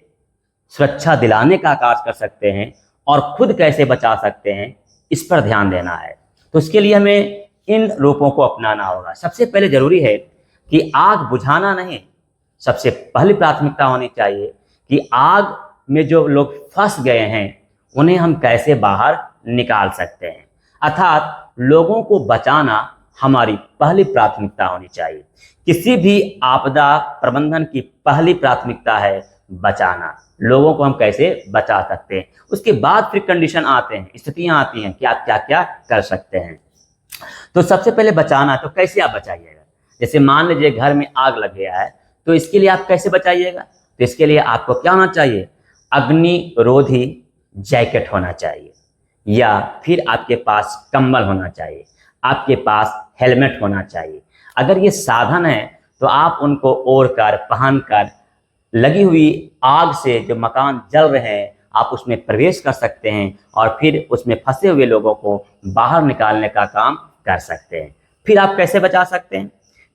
सुरक्षा दिलाने का कार्य कर सकते हैं और खुद कैसे बचा सकते हैं, इस पर ध्यान देना है। तो इसके लिए हमें इन रूपों को अपनाना होगा। सबसे पहले जरूरी है कि आग बुझाना नहीं, सबसे पहली प्राथमिकता होनी चाहिए कि आग में जो लोग फंस गए हैं उन्हें हम कैसे बाहर निकाल सकते हैं। अर्थात लोगों को बचाना हमारी पहली प्राथमिकता होनी चाहिए। किसी भी आपदा प्रबंधन की पहली प्राथमिकता है बचाना। लोगों को हम कैसे बचा सकते हैं, उसके बाद फिर कंडीशन आते हैं, स्थितियां आती हैं कि आप क्या क्या कर सकते हैं। तो सबसे पहले बचाना, तो कैसे आप बचाइएगा? जैसे मान लीजिए घर में आग लग गया है, तो इसके लिए आप कैसे बचाइएगा? तो इसके लिए आपको क्या होना चाहिए? अग्निरोधी जैकेट होना चाहिए, या फिर आपके पास कंबल होना चाहिए, आपके पास हेलमेट होना चाहिए। अगर ये साधन है तो आप उनको ओढ़कर, पहनकर लगी हुई आग से जो मकान जल रहे हैं आप उसमें प्रवेश कर सकते हैं और फिर उसमें फंसे हुए लोगों को बाहर निकालने का काम कर सकते हैं। फिर आप कैसे बचा सकते हैं?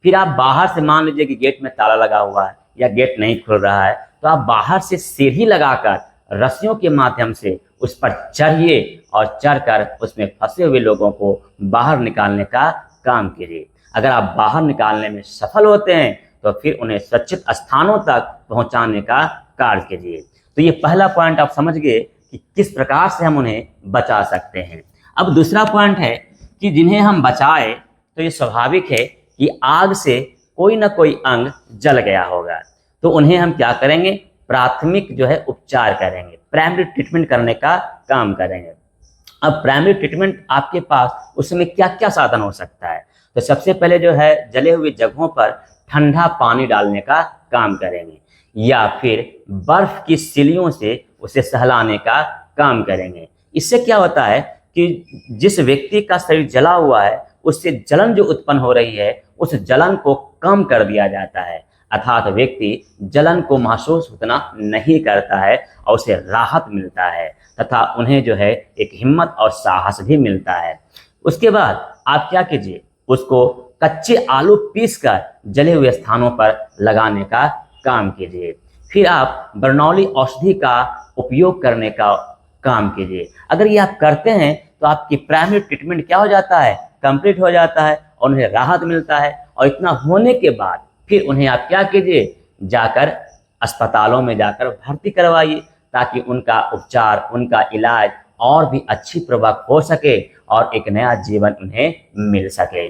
फिर आप बाहर से, मान लीजिए कि गेट में ताला लगा हुआ है या गेट नहीं खुल रहा है, तो आप बाहर से सीढ़ी लगाकर रस्सियों के माध्यम से उस पर चढ़िए और चढ़कर उसमें फंसे हुए लोगों को बाहर निकालने का काम कीजिए। अगर आप बाहर निकालने में सफल होते हैं तो फिर उन्हें सुरक्षित स्थानों तक पहुंचाने का कार्य कीजिए। तो ये पहला पॉइंट आप समझ गए कि किस प्रकार से हम उन्हें बचा सकते हैं। अब दूसरा पॉइंट है कि जिन्हें हम बचाए तो ये स्वाभाविक है कि आग से कोई ना कोई अंग जल गया होगा, तो उन्हें हम क्या करेंगे? प्राथमिक जो है उपचार करेंगे, प्राइमरी ट्रीटमेंट करने का काम करेंगे। अब प्राइमरी ट्रीटमेंट आपके पास उस समय क्या क्या साधन हो सकता है? तो सबसे पहले जो है जले हुए जगहों पर ठंडा पानी डालने का काम करेंगे, या फिर बर्फ की सिलियों से उसे सहलाने का काम करेंगे। इससे क्या होता है कि जिस व्यक्ति का शरीर जला हुआ है उससे जलन जो उत्पन्न हो रही है उस जलन को कम कर दिया जाता है, अर्थात व्यक्ति जलन को महसूस उतना नहीं करता है और उसे राहत मिलता है तथा उन्हें जो है एक हिम्मत और साहस भी मिलता है। उसके बाद आप क्या कीजिए? उसको कच्चे आलू पीसकर जले हुए स्थानों पर लगाने का काम कीजिए। फिर आप बरनौली औषधि का उपयोग करने का काम कीजिए। अगर ये आप करते हैं तो आपकी प्राइमरी ट्रीटमेंट क्या हो जाता है? कंप्लीट हो जाता है और उन्हें राहत मिलता है। और इतना होने के बाद फिर उन्हें आप क्या कीजिए? जाकर अस्पतालों में जाकर भर्ती करवाइए ताकि उनका उपचार, उनका इलाज और भी अच्छी प्रभाव हो सके और एक नया जीवन उन्हें मिल सके।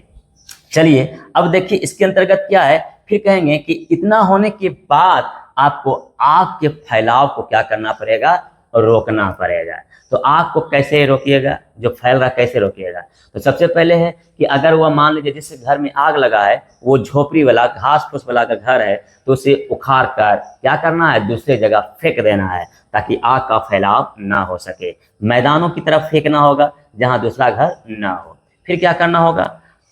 चलिए अब देखिए इसके अंतर्गत क्या है। फिर कहेंगे कि इतना होने के बाद आपको आग के फैलाव को क्या करना पड़ेगा? रोकना पड़ेगा। तो आग को कैसे रोकिएगा, जो फैल रहा कैसे रोकिएगा? तो सबसे पहले है कि अगर वह मान लीजिए जिस घर में आग लगा है वो झोपड़ी वाला घास फूस वाला का घर है, तो उसे उखाड़ कर क्या करना है, दूसरे जगह फेंक देना है ताकि आग का फैलाव ना हो सके। मैदानों की तरफ फेंकना होगा जहां दूसरा घर ना हो। फिर क्या करना होगा,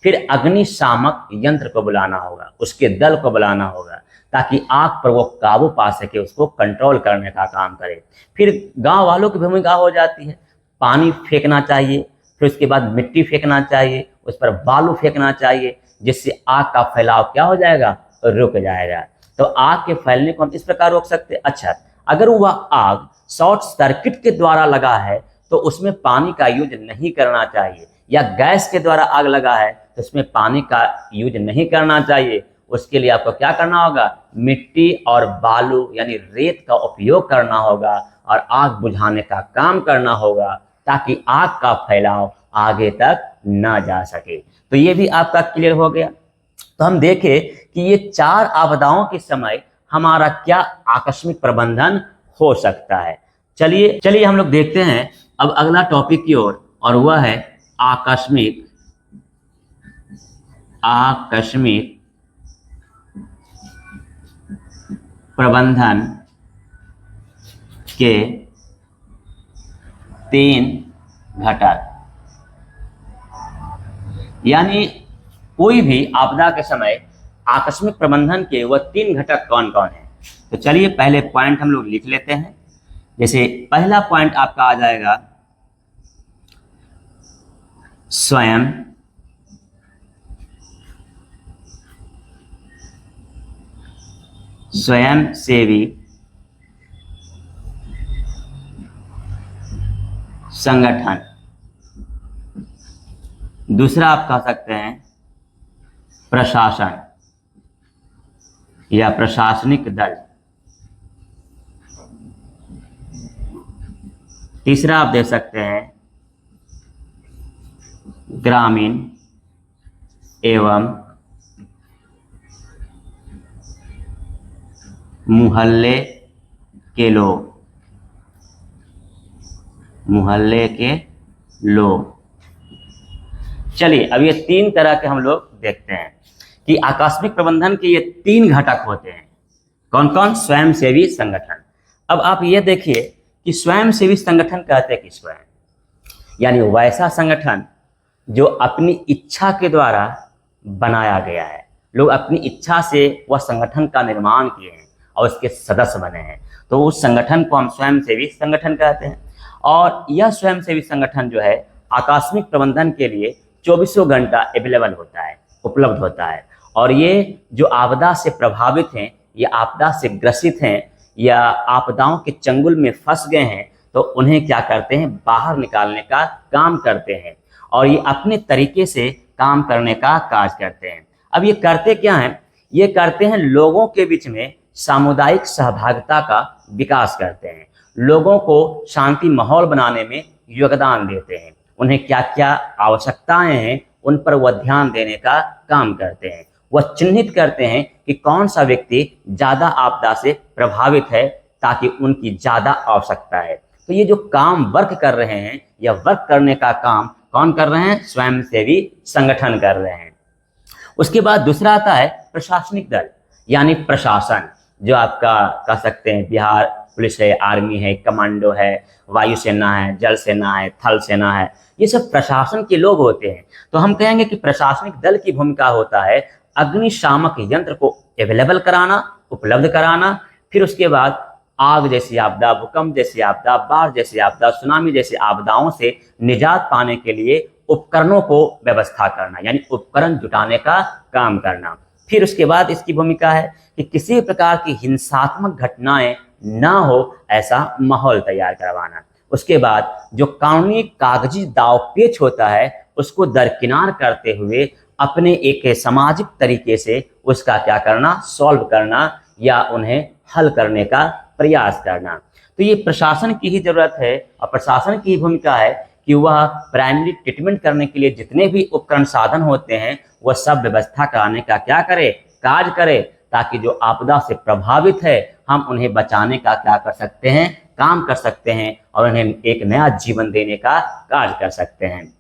फिर अग्निशामक यंत्र को बुलाना होगा, उसके दल को बुलाना होगा ताकि आग पर वो काबू पा सके, उसको कंट्रोल करने का काम करे। फिर गांव वालों की भूमिका हो जाती है, पानी फेंकना चाहिए, फिर उसके बाद मिट्टी फेंकना चाहिए, उस पर बालू फेंकना चाहिए, जिससे आग का फैलाव क्या हो जाएगा, रुक जाएगा। तो आग के फैलने को हम इस प्रकार रोक सकते हैं। अच्छा, अगर वह आग शॉर्ट सर्किट के द्वारा लगा है तो उसमें पानी का यूज नहीं करना चाहिए, या गैस के द्वारा आग लगा है तो उसमें पानी का यूज नहीं करना चाहिए। उसके लिए आपको क्या करना होगा, मिट्टी और बालू यानी रेत का उपयोग करना होगा और आग बुझाने का काम करना होगा ताकि आग का फैलाव आगे तक ना जा सके। तो ये भी आपका क्लियर हो गया। तो हम देखें कि ये 4 आपदाओं के समय हमारा क्या आकस्मिक प्रबंधन हो सकता है। चलिए हम लोग देखते हैं अब अगला टॉपिक की ओर, और वह है आकस्मिक प्रबंधन के 3 घटक। यानी कोई भी आपदा के समय आकस्मिक प्रबंधन के वह 3 घटक कौन कौन है। तो चलिए पहले पॉइंट हम लोग लिख लेते हैं। जैसे पहला पॉइंट आपका आ जाएगा स्वयंसेवी संगठन। दूसरा आप कह सकते हैं प्रशासन या प्रशासनिक दल। तीसरा आप दे सकते हैं ग्रामीण एवं मुहल्ले के लोग। चलिए अब ये 3 तरह के हम लोग देखते हैं कि आकस्मिक प्रबंधन के ये 3 घटक होते हैं। कौन कौन? स्वयंसेवी संगठन। अब आप ये देखिए कि स्वयंसेवी संगठन कहते किसको है, यानी वैसा संगठन जो अपनी इच्छा के द्वारा बनाया गया है। लोग अपनी इच्छा से वह संगठन का निर्माण किए हैं और उसके सदस्य बने हैं, तो उस संगठन को हम स्वयंसेवी संगठन कहते हैं। और यह स्वयंसेवी संगठन जो है आकस्मिक प्रबंधन के लिए 24 घंटा अवेलेबल होता है, उपलब्ध होता है। और ये जो आपदा से प्रभावित हैं या आपदा से ग्रसित हैं या आपदाओं के चंगुल में फंस गए हैं, तो उन्हें क्या करते हैं, बाहर निकालने का काम करते हैं और ये अपने तरीके से काम करने का कार्य करते हैं। अब ये करते क्या हैं, ये करते हैं लोगों के बीच में सामुदायिक सहभागिता का विकास करते हैं, लोगों को शांति माहौल बनाने में योगदान देते हैं, उन्हें क्या क्या आवश्यकताएं हैं उन पर वह ध्यान देने का काम करते हैं। वह चिन्हित करते हैं कि कौन सा व्यक्ति ज़्यादा आपदा से प्रभावित है ताकि उनकी ज़्यादा आवश्यकता है। तो ये जो काम वर्क कर रहे हैं या वर्क करने का काम कौन कर रहे हैं, स्वयंसेवी संगठन कर रहे हैं। उसके बाद दूसरा आता है प्रशासनिक दल यानी प्रशासन, जो आपका कह सकते हैं बिहार पुलिस है, आर्मी है, कमांडो है, वायुसेना है, जल सेना है, थल सेना है, ये सब प्रशासन के लोग होते हैं। तो हम कहेंगे कि प्रशासनिक दल की भूमिका होता है अग्निशामक यंत्र को अवेलेबल कराना, उपलब्ध कराना, फिर उसके बाद आग जैसी आपदा, भूकंप जैसी आपदा, बाढ़ जैसी आपदा, सुनामी जैसी आपदाओं से निजात पाने के लिए उपकरणों को व्यवस्था करना, यानी उपकरण जुटाने का काम करना। फिर उसके बाद इसकी भूमिका है कि किसी प्रकार की हिंसात्मक घटनाएं ना हो ऐसा माहौल तैयार करवाना। उसके बाद जो कानूनी कागजी दाव पेच होता है उसको दरकिनार करते हुए अपने एक सामाजिक तरीके से उसका क्या करना, सॉल्व करना या उन्हें हल करने का प्रयास करना। तो ये प्रशासन की ही जरूरत है और प्रशासन की ही भूमिका है कि वह प्राइमरी ट्रीटमेंट करने के लिए जितने भी उपकरण साधन होते हैं वह सब व्यवस्था कराने का क्या करे, कार्य करे, ताकि जो आपदा से प्रभावित है हम उन्हें बचाने का क्या कर सकते हैं, काम कर सकते हैं और उन्हें एक नया जीवन देने का कार्य कर सकते हैं।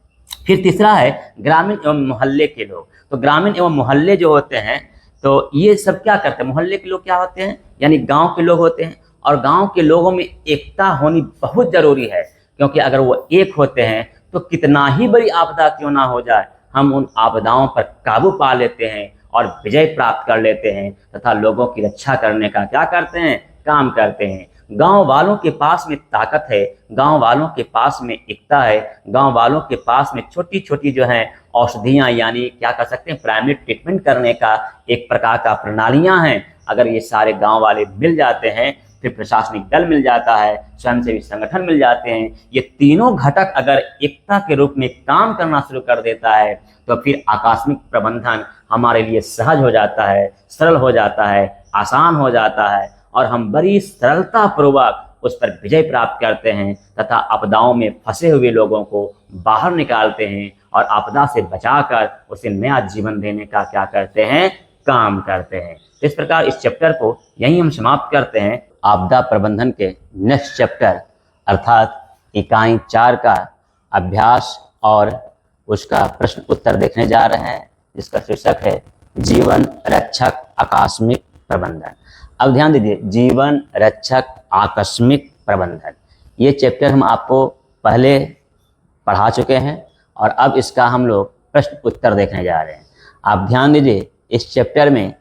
फिर तीसरा है ग्रामीण एवं मोहल्ले के लोग। तो ग्रामीण एवं मोहल्ले जो होते हैं तो ये सब क्या करते हैं, मोहल्ले के लोग क्या होते हैं, यानी गांव के लोग होते हैं। और गांव के लोगों में एकता होनी बहुत ज़रूरी है, क्योंकि अगर वो एक होते हैं तो कितना ही बड़ी आपदा क्यों ना हो जाए, हम उन आपदाओं पर काबू पा लेते हैं और विजय प्राप्त कर लेते हैं तथा लोगों की रक्षा करने का क्या करते हैं, काम करते हैं। गांव वालों के पास में ताकत है, गांव वालों के पास में एकता है, गांव वालों के पास में छोटी छोटी जो है औषधियाँ, यानी क्या कर सकते हैं, प्राइमरी ट्रीटमेंट करने का एक प्रकार का प्रणालियाँ हैं। अगर ये सारे गांव वाले मिल जाते हैं, फिर प्रशासनिक दल मिल जाता है, स्वयंसेवी संगठन मिल जाते हैं, ये तीनों घटक अगर एकता के रूप में काम करना शुरू कर देता है तो फिर आकस्मिक प्रबंधन हमारे लिए सहज हो जाता है, सरल हो जाता है, आसान हो जाता है और हम बड़ी सरलता पूर्वक उस पर विजय प्राप्त करते हैं तथा आपदाओं में फंसे हुए लोगों को बाहर निकालते हैं और आपदा से बचाकर उसे नया जीवन देने का क्या करते हैं, काम करते हैं। इस प्रकार इस चैप्टर को यहीं हम समाप्त करते हैं। आपदा प्रबंधन के नेक्स्ट चैप्टर अर्थात इकाई 4 का अभ्यास और उसका प्रश्न उत्तर देखने जा रहे हैं, जिसका शीर्षक है जीवन रक्षक आकस्मिक प्रबंधन। अब ध्यान दीजिए, जीवन रक्षक आकस्मिक प्रबंधन, ये चैप्टर हम आपको पहले पढ़ा चुके हैं और अब इसका हम लोग प्रश्न उत्तर देखने जा रहे हैं। आप ध्यान दीजिए, इस चैप्टर में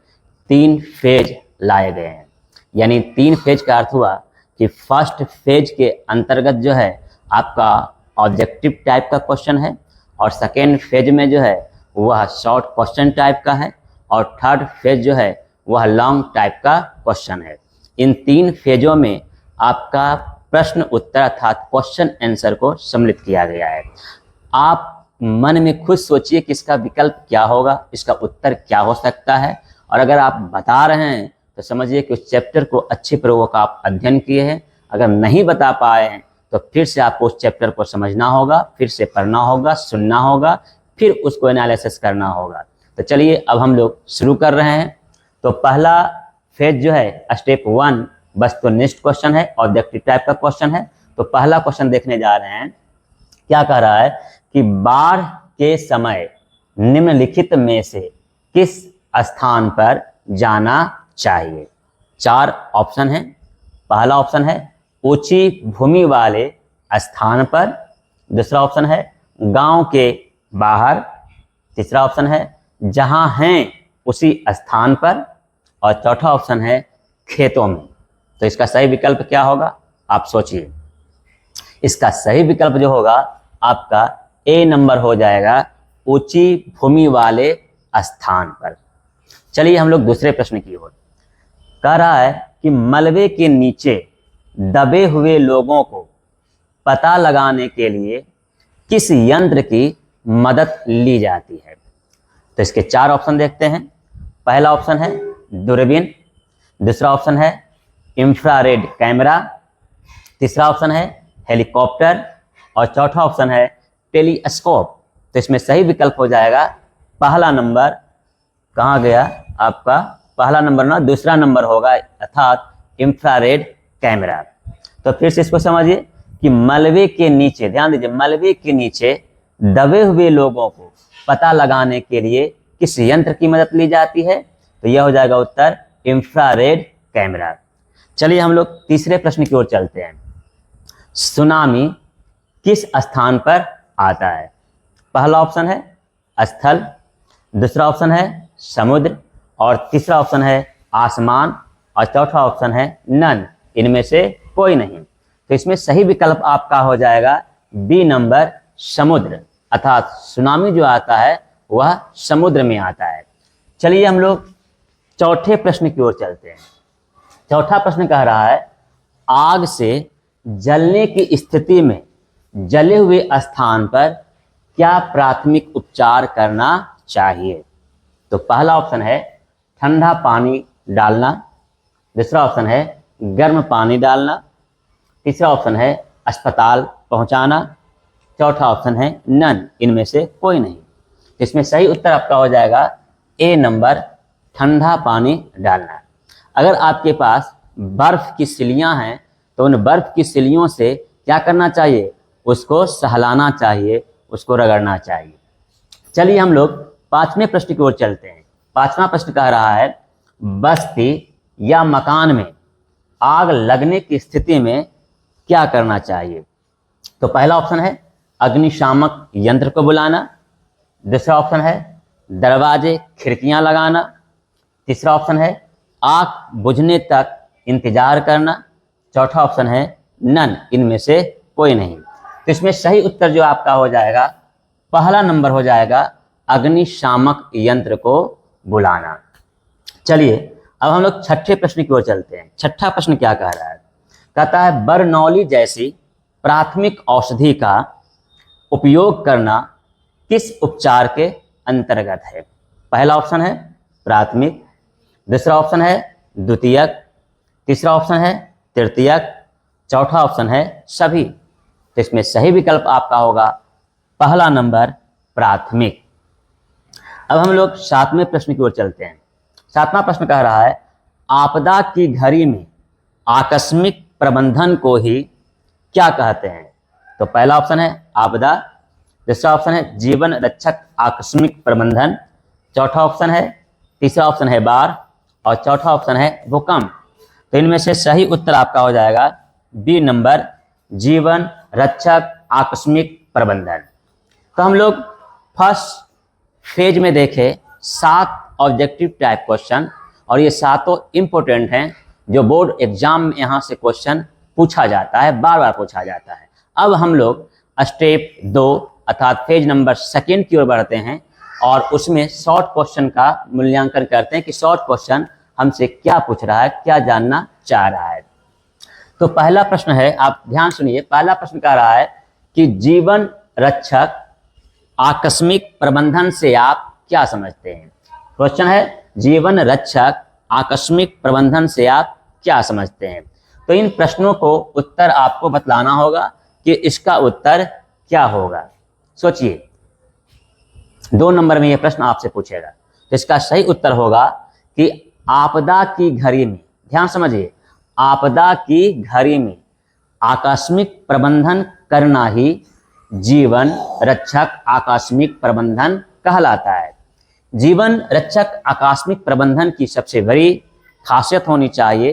3 फेज लाए गए हैं, यानी 3 फेज का अर्थ हुआ कि फर्स्ट फेज के अंतर्गत जो है आपका ऑब्जेक्टिव टाइप का क्वेश्चन है और सेकेंड फेज में जो है वह शॉर्ट क्वेश्चन टाइप का है और थर्ड फेज जो है वह लॉन्ग टाइप का क्वेश्चन है। इन 3 फेजों में आपका प्रश्न उत्तर अर्थात क्वेश्चन आंसर को सम्मिलित किया गया है। आप मन में खुद सोचिए कि इसका विकल्प क्या होगा, इसका उत्तर क्या हो सकता है, और अगर आप बता रहे हैं तो समझिए कि उस चैप्टर को अच्छे पूर्वक आप अध्ययन किए हैं। अगर नहीं बता पाए हैं तो फिर से आपको उस चैप्टर को समझना होगा, फिर से पढ़ना होगा, सुनना होगा, फिर उसको एनालिसिस करना होगा। तो चलिए अब हम लोग शुरू कर रहे हैं। तो पहला फेज जो है स्टेप 1 वस्तुनिष्ठ क्वेश्चन है, ऑब्जेक्टिव टाइप का क्वेश्चन है। तो पहला क्वेश्चन देखने जा रहे हैं, क्या कह रहा है कि बाढ़ के समय निम्नलिखित में से किस स्थान पर जाना चाहिए। 4 ऑप्शन हैं। पहला ऑप्शन है ऊंची भूमि वाले स्थान पर, दूसरा ऑप्शन है गांव के बाहर, तीसरा ऑप्शन है जहां हैं उसी स्थान पर और चौथा ऑप्शन है खेतों में। तो इसका सही विकल्प क्या होगा, आप सोचिए। इसका सही विकल्प जो होगा आपका ए नंबर हो जाएगा, ऊंची भूमि वाले स्थान पर। चलिए हम लोग दूसरे प्रश्न की ओर। कह रहा है कि मलबे के नीचे दबे हुए लोगों को पता लगाने के लिए किस यंत्र की मदद ली जाती है। तो इसके 4 ऑप्शन देखते हैं। पहला ऑप्शन है दूरबीन, दूसरा ऑप्शन है इंफ्रारेड कैमरा, तीसरा ऑप्शन है हेलीकॉप्टर और चौथा ऑप्शन है टेलीस्कोप। तो इसमें सही विकल्प हो जाएगा पहला नंबर। कहाँ गया आपका पहला नंबर ना, दूसरा नंबर होगा अर्थात इंफ्रारेड कैमरा। तो फिर से इसको समझिए कि मलबे के नीचे, ध्यान दीजिए, मलबे के नीचे दबे हुए लोगों को पता लगाने के लिए किस यंत्र की मदद ली जाती है। तो यह हो जाएगा उत्तर इंफ्रारेड कैमरा। चलिए हम लोग तीसरे प्रश्न की ओर चलते हैं। सुनामी किस स्थान पर आता है। पहला ऑप्शन है स्थल, दूसरा ऑप्शन है समुद्र और तीसरा ऑप्शन है आसमान और चौथा ऑप्शन है नन, इनमें से कोई नहीं। तो इसमें सही विकल्प आपका हो जाएगा बी नंबर समुद्र, अर्थात सुनामी जो आता है वह समुद्र में आता है। चलिए हम लोग चौथे प्रश्न की ओर चलते हैं। चौथा प्रश्न कह रहा है आग से जलने की स्थिति में जले हुए स्थान पर क्या प्राथमिक उपचार करना चाहिए। तो पहला ऑप्शन है ठंडा पानी डालना, दूसरा ऑप्शन है गर्म पानी डालना, तीसरा ऑप्शन है अस्पताल पहुंचाना, चौथा ऑप्शन है नन, इनमें से कोई नहीं। इसमें सही उत्तर आपका हो जाएगा ए नंबर ठंडा पानी डालना। अगर आपके पास बर्फ की सिलियां हैं तो उन बर्फ की सिलियों से क्या करना चाहिए, उसको सहलाना चाहिए, उसको रगड़ना चाहिए। चलिए हम लोग 5वें प्रश्न की ओर चलते हैं। 5वां प्रश्न कह रहा है, बस्ती या मकान में आग लगने की स्थिति में क्या करना चाहिए। तो पहला ऑप्शन है अग्निशामक यंत्र को बुलाना, दूसरा ऑप्शन है दरवाजे खिड़कियां लगाना, तीसरा ऑप्शन है आग बुझने तक इंतजार करना, चौथा ऑप्शन है नन, इनमें से कोई नहीं। तो इसमें सही उत्तर जो आपका हो जाएगा, पहला नंबर हो जाएगा अग्निशामक यंत्र को बुलाना। चलिए अब हम लोग छठे प्रश्न की ओर चलते हैं। छठा प्रश्न क्या कह रहा है, कहता है बरनौली जैसी प्राथमिक औषधि का उपयोग करना किस उपचार के अंतर्गत है। पहला ऑप्शन है प्राथमिक, दूसरा ऑप्शन है द्वितीयक, तीसरा ऑप्शन है तृतीयक, चौथा ऑप्शन है सभी। तो इसमें सही विकल्प आपका होगा पहला नंबर प्राथमिक। अब हम लोग 7वें प्रश्न की ओर चलते हैं। 7वां प्रश्न कह रहा है, आपदा की घड़ी में आकस्मिक प्रबंधन को ही क्या कहते हैं। तो पहला ऑप्शन है आपदा, दूसरा ऑप्शन है जीवन रक्षक आकस्मिक प्रबंधन, चौथा ऑप्शन है, तीसरा ऑप्शन है बाढ़ और चौथा ऑप्शन है भूकंप। तो इनमें से सही उत्तर आपका हो जाएगा बी नंबर जीवन रक्षक आकस्मिक प्रबंधन। तो हम लोग फर्स्ट फेज में देखे 7 ऑब्जेक्टिव टाइप क्वेश्चन और ये 7 इंपॉर्टेंट हैं जो बोर्ड एग्जाम में यहाँ से क्वेश्चन पूछा जाता है, बार बार पूछा जाता है। अब हम लोग स्टेप 2 अर्थात फेज नंबर 2 की ओर बढ़ते हैं और उसमें शॉर्ट क्वेश्चन का मूल्यांकन करते हैं कि शॉर्ट क्वेश्चन हमसे क्या पूछ रहा है, क्या जानना चाह रहा है। तो पहला प्रश्न है, आप ध्यान सुनिए, पहला प्रश्न कह रहा है कि जीवन रक्षक आकस्मिक प्रबंधन से आप क्या समझते हैं। क्वेश्चन है जीवन रक्षक आकस्मिक प्रबंधन से आप क्या समझते हैं। तो इन प्रश्नों को उत्तर आपको बतलाना होगा कि इसका उत्तर क्या होगा। सोचिए 2 नंबर में यह प्रश्न आपसे पूछेगा, तो इसका सही उत्तर होगा कि आपदा की घड़ी में, ध्यान समझिए, आपदा की घड़ी में आकस्मिक प्रबंधन करना ही जीवन रक्षक आकस्मिक प्रबंधन कहलाता है। जीवन रक्षक आकस्मिक प्रबंधन की सबसे बड़ी खासियत होनी चाहिए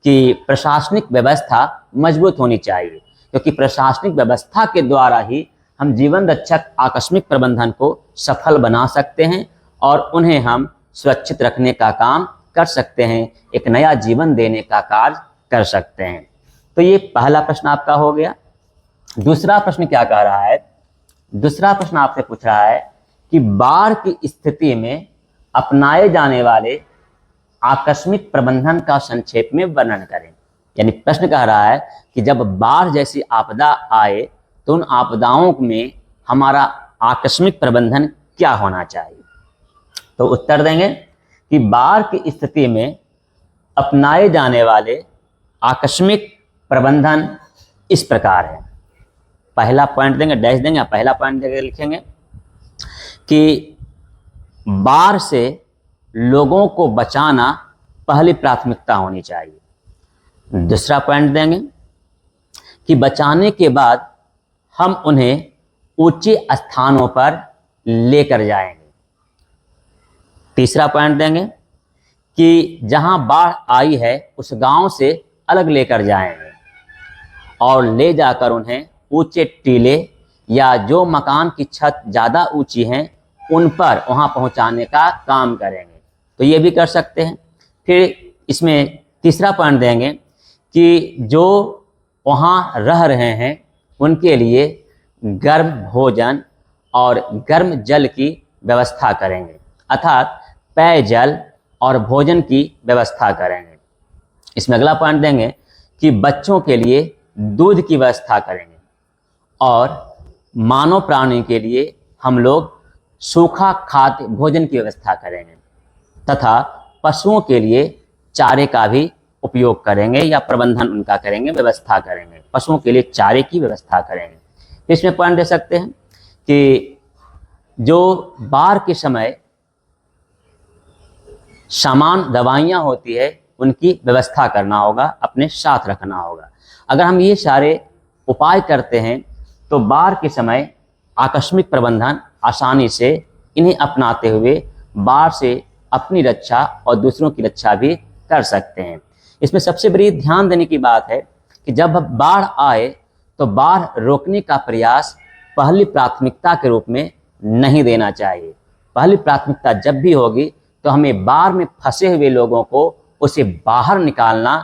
कि प्रशासनिक व्यवस्था मजबूत होनी चाहिए, क्योंकि प्रशासनिक व्यवस्था के द्वारा ही हम जीवन रक्षक आकस्मिक प्रबंधन को सफल बना सकते हैं और उन्हें हम सुरक्षित रखने का काम कर सकते हैं, एक नया जीवन देने का कार्य कर सकते हैं। तो ये पहला प्रश्न आपका हो गया। दूसरा प्रश्न क्या कह रहा है, दूसरा प्रश्न आपसे पूछ रहा है कि बाढ़ की स्थिति में अपनाए जाने वाले आकस्मिक प्रबंधन का संक्षेप में वर्णन करें। यानी प्रश्न कह रहा है कि जब बाढ़ जैसी आपदा आए तो उन आपदाओं में हमारा आकस्मिक प्रबंधन क्या होना चाहिए। तो उत्तर देंगे कि बाढ़ की स्थिति में अपनाए जाने वाले आकस्मिक प्रबंधन इस प्रकार है। पहला पॉइंट देंगे, डैश देंगे, पहला पॉइंट देंगे, लिखेंगे कि बाढ़ से लोगों को बचाना पहली प्राथमिकता होनी चाहिए। दूसरा पॉइंट देंगे कि बचाने के बाद हम उन्हें ऊंचे स्थानों पर लेकर जाएंगे। तीसरा पॉइंट देंगे कि जहां बाढ़ आई है उस गांव से अलग लेकर जाएंगे और ले जाकर उन्हें ऊंचे टीले या जो मकान की छत ज़्यादा ऊंची हैं उन पर वहां पहुंचाने का काम करेंगे। तो ये भी कर सकते हैं। फिर इसमें तीसरा पॉइंट देंगे कि जो वहां रह रहे हैं उनके लिए गर्म भोजन और गर्म जल की व्यवस्था करेंगे, अर्थात पेयजल और भोजन की व्यवस्था करेंगे। इसमें अगला पॉइंट देंगे कि बच्चों के लिए दूध की व्यवस्था करेंगे और मानव प्राणी के लिए हम लोग सूखा खाद्य भोजन की व्यवस्था करेंगे तथा पशुओं के लिए चारे का भी उपयोग करेंगे या प्रबंधन उनका करेंगे, व्यवस्था करेंगे, पशुओं के लिए चारे की व्यवस्था करेंगे। इसमें पॉइंट दे सकते हैं कि जो बाढ़ के समय सामान दवाइयाँ होती है उनकी व्यवस्था करना होगा, अपने साथ रखना होगा। अगर हम ये सारे उपाय करते हैं तो बाढ़ के समय आकस्मिक प्रबंधन आसानी से इन्हें अपनाते हुए बाढ़ से अपनी रक्षा और दूसरों की रक्षा भी कर सकते हैं। इसमें सबसे बड़ी ध्यान देने की बात है कि जब बाढ़ आए तो बाढ़ रोकने का प्रयास पहली प्राथमिकता के रूप में नहीं देना चाहिए। पहली प्राथमिकता जब भी होगी तो हमें बाढ़ में फंसे हुए लोगों को उसे बाहर निकालना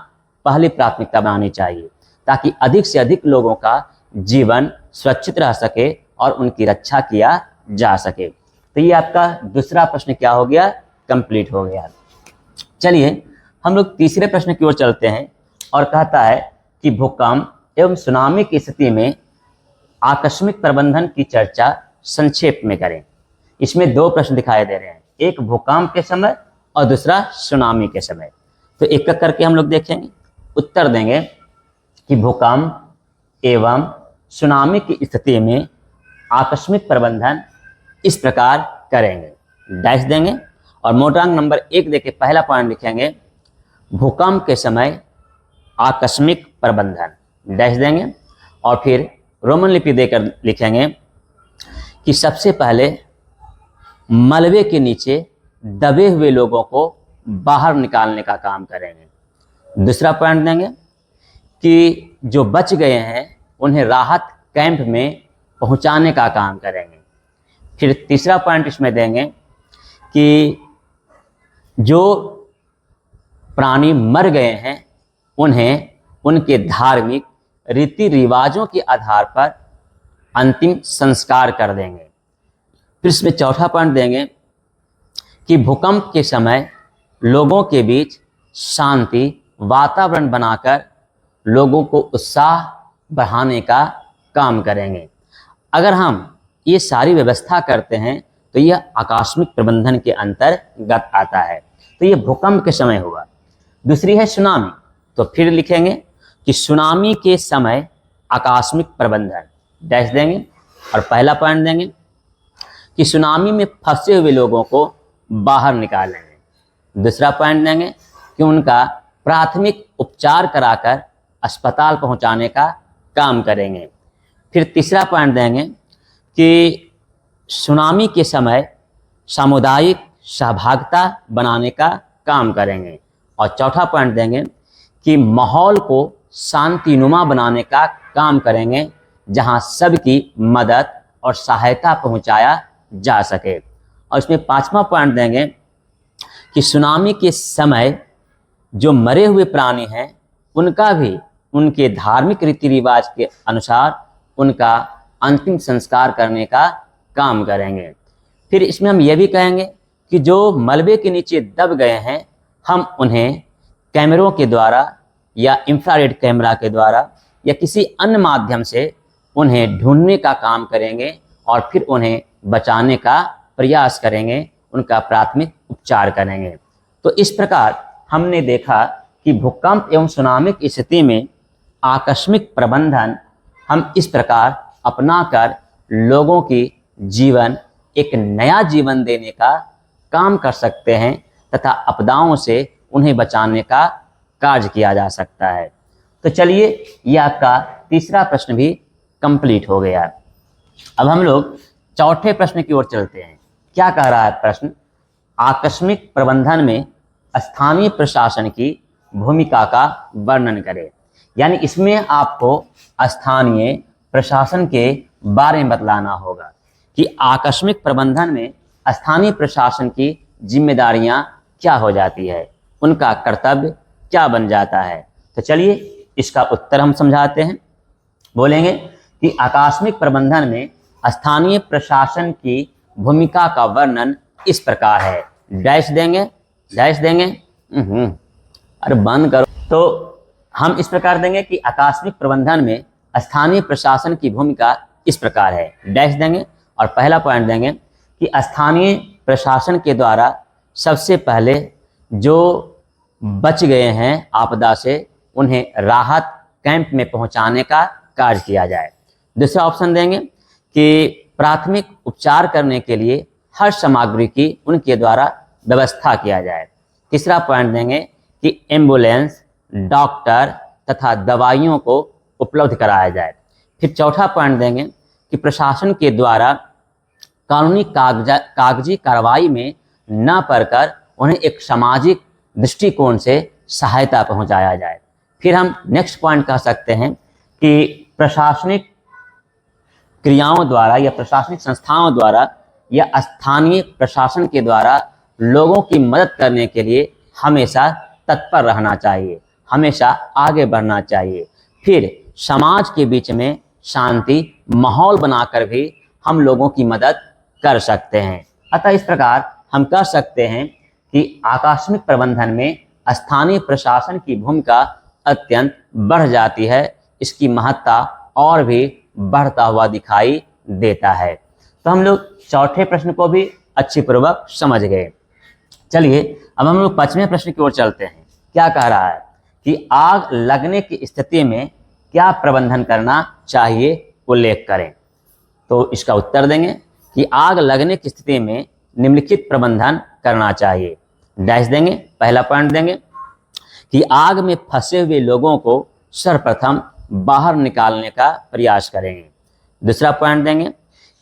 पहली प्राथमिकता बनानी चाहिए, ताकि अधिक से अधिक लोगों का जीवन सुरक्षित रह सके और उनकी रक्षा किया जा सके। तो ये आपका दूसरा प्रश्न क्या हो गया, कंप्लीट हो गया। चलिए हम लोग तीसरे प्रश्न की ओर चलते हैं और कहता है कि भूकंप एवं सुनामी की स्थिति में आकस्मिक प्रबंधन की चर्चा संक्षेप में करें। इसमें दो प्रश्न दिखाई दे रहे हैं, एक भूकंप के समय और दूसरा सुनामी के समय। तो एक एक करके हम लोग देखेंगे, उत्तर देंगे कि भूकंप एवं सुनामी की स्थिति में आकस्मिक प्रबंधन इस प्रकार करेंगे, डैश देंगे और मोटांक नंबर 1 देके पहला पॉइंट लिखेंगे, भूकंप के समय आकस्मिक प्रबंधन, डैश देंगे और फिर रोमन लिपि देकर लिखेंगे कि सबसे पहले मलबे के नीचे दबे हुए लोगों को बाहर निकालने का काम करेंगे। दूसरा पॉइंट देंगे कि जो बच गए हैं उन्हें राहत कैंप में पहुंचाने का काम करेंगे। फिर तीसरा पॉइंट इसमें देंगे कि जो प्राणी मर गए हैं उन्हें उनके धार्मिक रीति रिवाजों के आधार पर अंतिम संस्कार कर देंगे। फिर इसमें चौथा पॉइंट देंगे कि भूकंप के समय लोगों के बीच शांति वातावरण बनाकर लोगों को उत्साह बढ़ाने का काम करेंगे। अगर हम ये सारी व्यवस्था करते हैं तो यह आकस्मिक प्रबंधन के अंतर्गत आता है। तो ये भूकंप के समय हुआ। दूसरी है सुनामी, तो फिर लिखेंगे कि सुनामी के समय आकस्मिक प्रबंधन, डैश देंगे और पहला पॉइंट देंगे कि सुनामी में फंसे हुए लोगों को बाहर निकालेंगे। दूसरा पॉइंट देंगे कि उनका प्राथमिक उपचार कराकर अस्पताल पहुंचाने का काम करेंगे। फिर तीसरा पॉइंट देंगे कि सुनामी के समय सामुदायिक सहभागिता बनाने का काम करेंगे और चौथा पॉइंट देंगे कि माहौल को शांतिनुमा बनाने का काम करेंगे, जहां सबकी मदद और सहायता पहुंचाया जा सके। और इसमें पांचवा पॉइंट देंगे कि सुनामी के समय जो मरे हुए प्राणी हैं उनका भी उनके धार्मिक रीति रिवाज के अनुसार उनका अंतिम संस्कार करने का काम करेंगे। फिर इसमें हम ये भी कहेंगे कि जो मलबे के नीचे दब गए हैं हम उन्हें कैमरों के द्वारा या इंफ्रारेड कैमरा के द्वारा या किसी अन्य माध्यम से उन्हें ढूंढने का काम करेंगे और फिर उन्हें बचाने का प्रयास करेंगे, उनका प्राथमिक उपचार करेंगे। तो इस प्रकार हमने देखा कि भूकंप एवं सुनामी की स्थिति में आकस्मिक प्रबंधन हम इस प्रकार अपनाकर लोगों की जीवन एक नया जीवन देने का काम कर सकते हैं तथा आपदाओं से उन्हें बचाने का कार्य किया जा सकता है। तो चलिए ये आपका तीसरा प्रश्न भी कंप्लीट हो गया। अब हम लोग चौथे प्रश्न की ओर चलते हैं। क्या कह रहा है प्रश्न, आकस्मिक प्रबंधन में स्थानीय प्रशासन की भूमिका का वर्णन करें। यानी इसमें आपको स्थानीय प्रशासन के बारे में बतलाना होगा कि आकस्मिक प्रबंधन में स्थानीय प्रशासन की जिम्मेदारियां क्या हो जाती है, उनका कर्तव्य क्या बन जाता है। तो चलिए इसका उत्तर हम समझाते हैं। बोलेंगे कि आकस्मिक प्रबंधन में स्थानीय प्रशासन की भूमिका का वर्णन इस प्रकार है, डैश देंगे, डैश देंगे, अरे बंद करो। तो हम इस प्रकार देंगे कि आकस्मिक प्रबंधन में स्थानीय प्रशासन की भूमिका इस प्रकार है, डैश देंगे और पहला पॉइंट देंगे कि स्थानीय प्रशासन के द्वारा सबसे पहले जो बच गए हैं आपदा से उन्हें राहत कैंप में पहुंचाने का कार्य किया जाए। दूसरा ऑप्शन देंगे कि प्राथमिक उपचार करने के लिए हर सामग्री की उनके द्वारा व्यवस्था किया जाए। तीसरा पॉइंट देंगे कि एम्बुलेंस, डॉक्टर तथा दवाइयों को उपलब्ध कराया जाए। फिर चौथा पॉइंट देंगे कि प्रशासन के द्वारा कानूनी कागजी कार्रवाई में न पड़कर उन्हें एक सामाजिक दृष्टिकोण से सहायता पहुंचाया जाए। फिर हम नेक्स्ट पॉइंट कह सकते हैं कि प्रशासनिक क्रियाओं द्वारा या प्रशासनिक संस्थाओं द्वारा या स्थानीय प्रशासन के द्वारा लोगों की मदद करने के लिए हमेशा तत्पर रहना चाहिए, हमेशा आगे बढ़ना चाहिए। फिर समाज के बीच में शांति माहौल बनाकर भी हम लोगों की मदद कर सकते हैं। अतः इस प्रकार हम कह सकते हैं कि आकस्मिक प्रबंधन में स्थानीय प्रशासन की भूमिका अत्यंत बढ़ जाती है, इसकी महत्ता और भी बढ़ता हुआ दिखाई देता है। तो हम लोग चौथे प्रश्न को भी अच्छी पूर्वक समझ गए। चलिए अब हम लोग पांचवें प्रश्न की ओर चलते हैं। क्या कह रहा है कि आग लगने की स्थिति में क्या प्रबंधन करना चाहिए, उल्लेख करें। तो इसका उत्तर देंगे कि आग लगने की स्थिति में निम्नलिखित प्रबंधन करना चाहिए। डैश देंगे। पहला पॉइंट देंगे कि आग में फंसे हुए लोगों को सर्वप्रथम बाहर निकालने का प्रयास करेंगे। दूसरा पॉइंट देंगे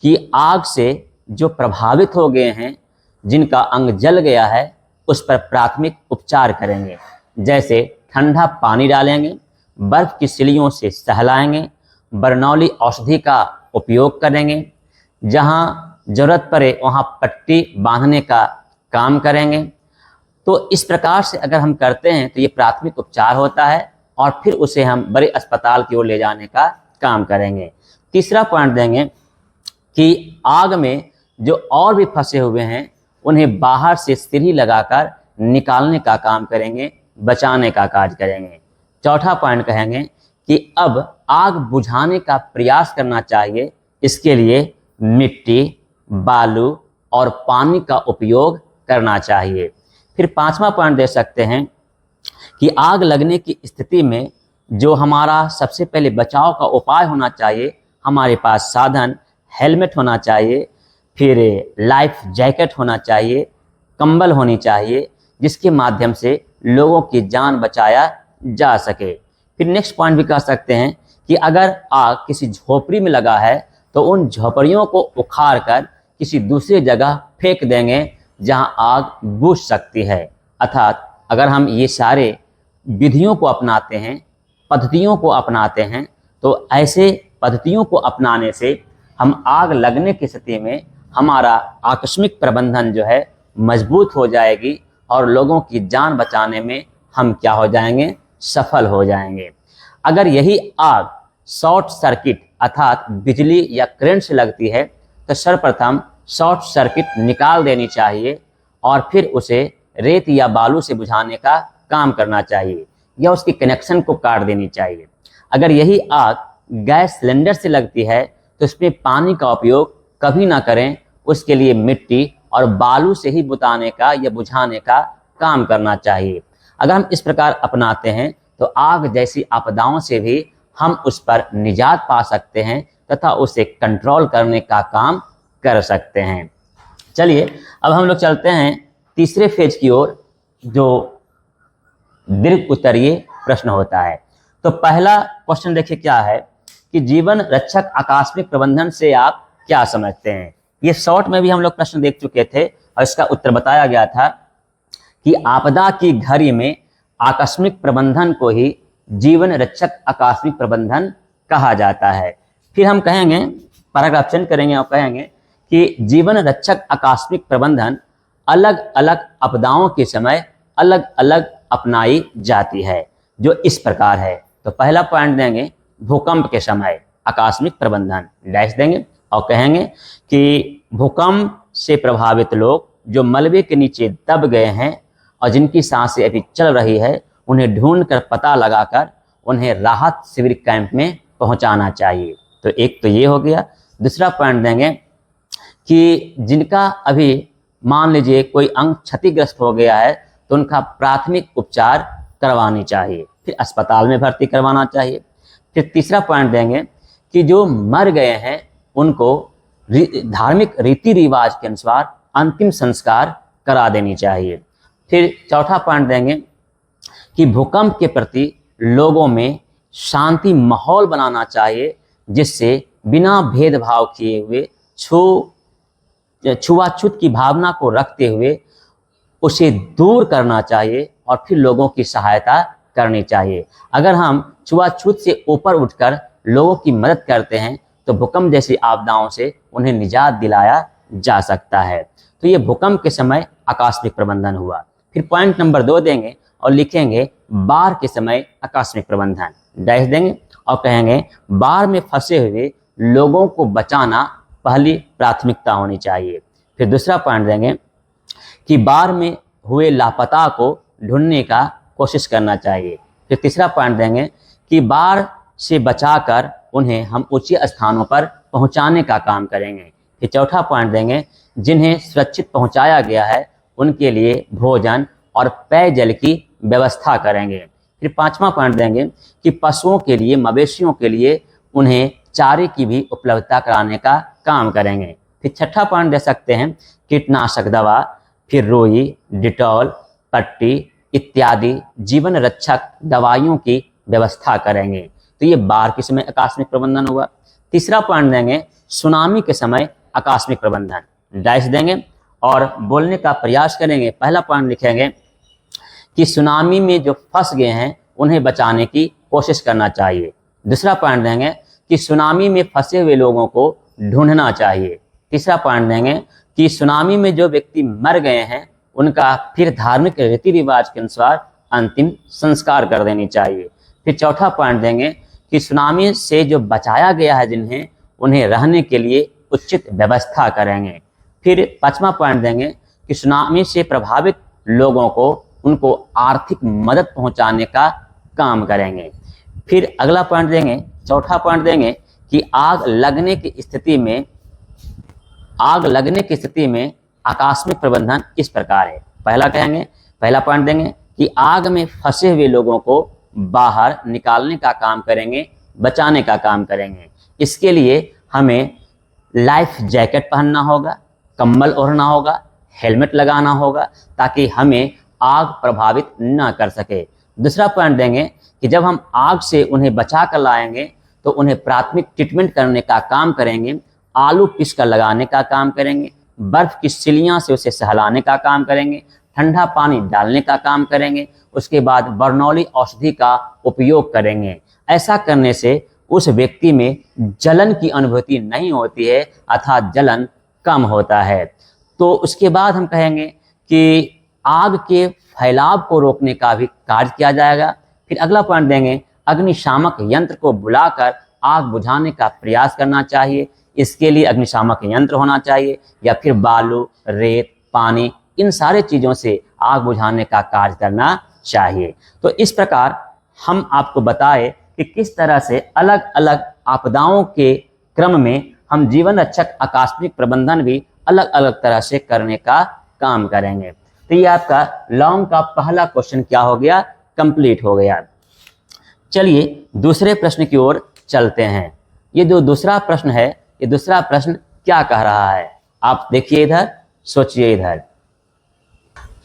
कि आग से जो प्रभावित हो गए हैं, जिनका अंग जल गया है, उस पर प्राथमिक उपचार करेंगे। जैसे ठंडा पानी डालेंगे, बर्फ की सिलियों से सहलाएंगे, बरनौली औषधि का उपयोग करेंगे, जहाँ जरूरत पड़े वहाँ पट्टी बांधने का काम करेंगे। तो इस प्रकार से अगर हम करते हैं तो ये प्राथमिक उपचार होता है और फिर उसे हम बड़े अस्पताल की ओर ले जाने का काम करेंगे। तीसरा पॉइंट देंगे कि आग में जो और भी फंसे हुए हैं उन्हें बाहर से सीढ़ी लगाकर निकालने का काम करेंगे, बचाने का कार्य करेंगे। चौथा पॉइंट कहेंगे कि अब आग बुझाने का प्रयास करना चाहिए, इसके लिए मिट्टी, बालू और पानी का उपयोग करना चाहिए। फिर पांचवा पॉइंट दे सकते हैं कि आग लगने की स्थिति में जो हमारा सबसे पहले बचाव का उपाय होना चाहिए, हमारे पास साधन हेलमेट होना चाहिए, फिर लाइफ जैकेट होना चाहिए, कंबल होनी चाहिए, जिसके माध्यम से लोगों की जान बचाया जा सके। फिर नेक्स्ट पॉइंट भी कह सकते हैं कि अगर आग किसी झोपड़ी में लगा है तो उन झोपड़ियों को उखाड़ कर किसी दूसरी जगह फेंक देंगे जहां आग बुझ सकती है। अर्थात अगर हम ये सारे विधियों को अपनाते हैं, पद्धतियों को अपनाते हैं, तो ऐसे पद्धतियों को अपनाने से हम आग लगने की स्थिति में हमारा आकस्मिक प्रबंधन जो है मजबूत हो जाएगी और लोगों की जान बचाने में हम क्या हो जाएंगे, सफल हो जाएंगे। अगर यही आग शॉर्ट सर्किट अर्थात बिजली या करंट से लगती है तो सर्वप्रथम शॉर्ट सर्किट निकाल देनी चाहिए और फिर उसे रेत या बालू से बुझाने का काम करना चाहिए या उसकी कनेक्शन को काट देनी चाहिए। अगर यही आग गैस सिलेंडर से लगती है तो इसमें पानी का उपयोग कभी ना करें, उसके लिए मिट्टी और बालू से ही बुताने का या बुझाने का काम करना चाहिए। अगर हम इस प्रकार अपनाते हैं तो आग जैसी आपदाओं से भी हम उस पर निजात पा सकते हैं तथा उसे कंट्रोल करने का काम कर सकते हैं। चलिए अब हम लोग चलते हैं तीसरे फेज की ओर, जो दीर्घ उत्तरीय प्रश्न होता है। तो पहला क्वेश्चन देखिए क्या है कि जीवन रक्षक आकस्मिक प्रबंधन से आप क्या समझते हैं। ये शॉर्ट में भी हम लोग प्रश्न देख चुके थे और इसका उत्तर बताया गया था कि आपदा की घड़ी में आकस्मिक प्रबंधन को ही जीवन रक्षक आकस्मिक प्रबंधन कहा जाता है। फिर हम कहेंगे, पैराग्राफ चेंज करेंगे और कहेंगे कि जीवन रक्षक आकस्मिक प्रबंधन अलग अलग आपदाओं के समय अलग अलग अपनाई जाती है, जो इस प्रकार है। तो पहला पॉइंट देंगे भूकंप के समय आकस्मिक प्रबंधन, डैश देंगे और कहेंगे कि भूकंप से प्रभावित लोग जो मलबे के नीचे दब गए हैं और जिनकी सांसें अभी चल रही है, उन्हें ढूंढकर पता लगाकर उन्हें राहत शिविर कैंप में पहुंचाना चाहिए। तो एक तो ये हो गया। दूसरा पॉइंट देंगे कि जिनका अभी मान लीजिए कोई अंग क्षतिग्रस्त हो गया है तो उनका प्राथमिक उपचार करवानी चाहिए, फिर अस्पताल में भर्ती करवाना चाहिए। फिर तीसरा पॉइंट देंगे कि जो मर गए हैं उनको धार्मिक रीति रिवाज के अनुसार अंतिम संस्कार करा देनी चाहिए। फिर चौथा पॉइंट देंगे कि भूकंप के प्रति लोगों में शांति माहौल बनाना चाहिए, जिससे बिना भेदभाव किए हुए छुआछूत की भावना को रखते हुए उसे दूर करना चाहिए और फिर लोगों की सहायता करनी चाहिए। अगर हम छुआछूत से ऊपर उठकर लोगों की मदद करते हैं तो भूकंप जैसी आपदाओं से उन्हें निजात दिलाया जा सकता है। तो ये भूकंप के समय आकस्मिक प्रबंधन हुआ। फिर पॉइंट नंबर 2 देंगे और लिखेंगे बाढ़ के समय आकस्मिक प्रबंधन, डैश देंगे और कहेंगे बाढ़ में फंसे हुए लोगों को बचाना पहली प्राथमिकता होनी चाहिए। फिर दूसरा पॉइंट देंगे कि बाढ़ में हुए लापता को ढूंढने का कोशिश करना चाहिए। फिर तीसरा पॉइंट देंगे कि बाढ़ से बचाकर उन्हें हम ऊंचे स्थानों पर पहुंचाने का काम करेंगे। फिर चौथा पॉइंट देंगे जिन्हें सुरक्षित पहुंचाया गया है उनके लिए भोजन और पेयजल की व्यवस्था करेंगे। फिर पांचवा पॉइंट देंगे कि पशुओं के लिए, मवेशियों के लिए उन्हें चारे की भी उपलब्धता कराने का काम करेंगे। फिर छठा पॉइंट दे सकते हैं कीटनाशक दवा, फिर रुई, डिटॉल, पट्टी इत्यादि जीवन रक्षक दवाइयों की व्यवस्था करेंगे। तो ये बाढ़ के समय आकस्मिक प्रबंधन हुआ। तीसरा पॉइंट देंगे सुनामी के समय आकस्मिक प्रबंधन, डैश देंगे और बोलने का प्रयास करेंगे। पहला पॉइंट लिखेंगे कि सुनामी में जो फंस गए हैं उन्हें बचाने की कोशिश करना चाहिए। दूसरा पॉइंट देंगे कि सुनामी में फंसे हुए लोगों को ढूंढना चाहिए। तीसरा पॉइंट देंगे कि सुनामी में जो व्यक्ति मर गए हैं उनका फिर धार्मिक रीति रिवाज के अनुसार अंतिम संस्कार कर देनी चाहिए। फिर चौथा पॉइंट देंगे कि सुनामी से जो बचाया गया है जिन्हें, उन्हें रहने के लिए उचित व्यवस्था करेंगे। फिर पांचवा पॉइंट देंगे कि सुनामी से प्रभावित लोगों को उनको आर्थिक मदद पहुंचाने का काम करेंगे। फिर अगला पॉइंट देंगे, चौथा पॉइंट देंगे कि आग लगने की स्थिति में आकस्मिक प्रबंधन इस प्रकार है। पहला पॉइंट देंगे कि आग में फंसे हुए लोगों को बाहर निकालने का काम करेंगे, बचाने का काम करेंगे। इसके लिए हमें लाइफ जैकेट पहनना होगा, कंबल ओढ़ना होगा, हेलमेट लगाना होगा ताकि हमें आग प्रभावित न कर सके। दूसरा पॉइंट देंगे कि जब हम आग से उन्हें बचा कर लाएंगे तो उन्हें प्राथमिक ट्रीटमेंट करने का काम करेंगे, आलू पीस कर लगाने का काम करेंगे, बर्फ की सिलियां से उसे सहलाने का काम करेंगे, ठंडा पानी डालने का काम करेंगे, उसके बाद बर्नौली औषधि का उपयोग करेंगे। ऐसा करने से उस व्यक्ति में जलन की अनुभूति नहीं होती है, अर्थात जलन कम होता है। तो उसके बाद हम कहेंगे कि आग के फैलाव को रोकने का भी कार्य किया जाएगा। फिर अगला पॉइंट देंगे अग्निशामक यंत्र को बुलाकर आग बुझाने का प्रयास करना चाहिए। इसके लिए अग्निशामक यंत्र होना चाहिए या फिर बालू, रेत, पानी, इन सारे चीज़ों से आग बुझाने का कार्य करना चाहिए। तो इस प्रकार हम आपको बताए कि किस तरह से अलग अलग आपदाओं के क्रम में हम जीवन रक्षक आकस्मिक प्रबंधन भी अलग अलग तरह से करने का काम करेंगे। तो ये आपका लॉन्ग का पहला क्वेश्चन क्या हो गया, कंप्लीट हो गया। चलिए दूसरे प्रश्न की ओर चलते हैं। ये जो दूसरा प्रश्न है, ये दूसरा प्रश्न क्या कह रहा है, आप देखिए इधर, सोचिए इधर।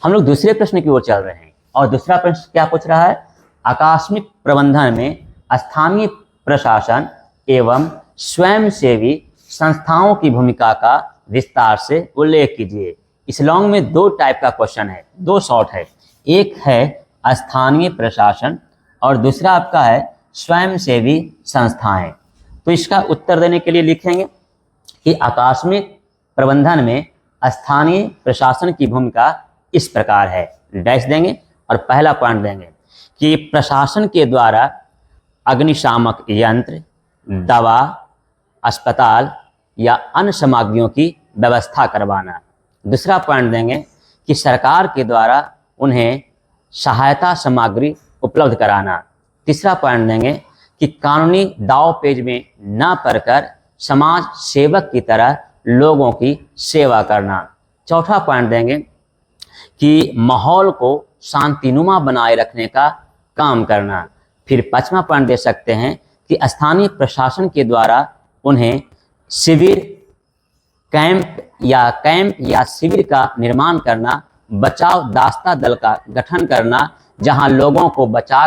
हम लोग दूसरे प्रश्न की ओर चल रहे हैं और दूसरा प्रश्न क्या पूछ रहा है, आकस्मिक प्रबंधन में स्थानीय प्रशासन एवं स्वयंसेवी संस्थाओं की भूमिका का विस्तार से उल्लेख कीजिए। इस लॉन्ग में 2 टाइप का क्वेश्चन है, 2 शॉर्ट है। एक है स्थानीय प्रशासन और दूसरा आपका है स्वयंसेवी संस्थाएं। तो इसका उत्तर देने के लिए लिखेंगे कि आकस्मिक प्रबंधन में स्थानीय प्रशासन की भूमिका इस प्रकार है, डैश देंगे और पहला पॉइंट देंगे कि प्रशासन के द्वारा अग्निशामक यंत्र, दवा, अस्पताल या अन्य सामग्रियों की व्यवस्था करवाना। दूसरा पॉइंट देंगे कि सरकार के द्वारा उन्हें सहायता सामग्री उपलब्ध कराना। तीसरा पॉइंट देंगे कि कानूनी दाव पेच में न पड़कर समाज सेवक की तरह लोगों की सेवा करना। चौथा पॉइंट देंगे कि माहौल को शांतिनुमा बनाए रखने का काम करना। फिर पांचवा पॉइंट दे सकते हैं कि स्थानीय प्रशासन के द्वारा उन्हें शिविर, कैंप या शिविर का निर्माण करना, बचाव दास्ता दल का गठन करना, जहां लोगों को बचा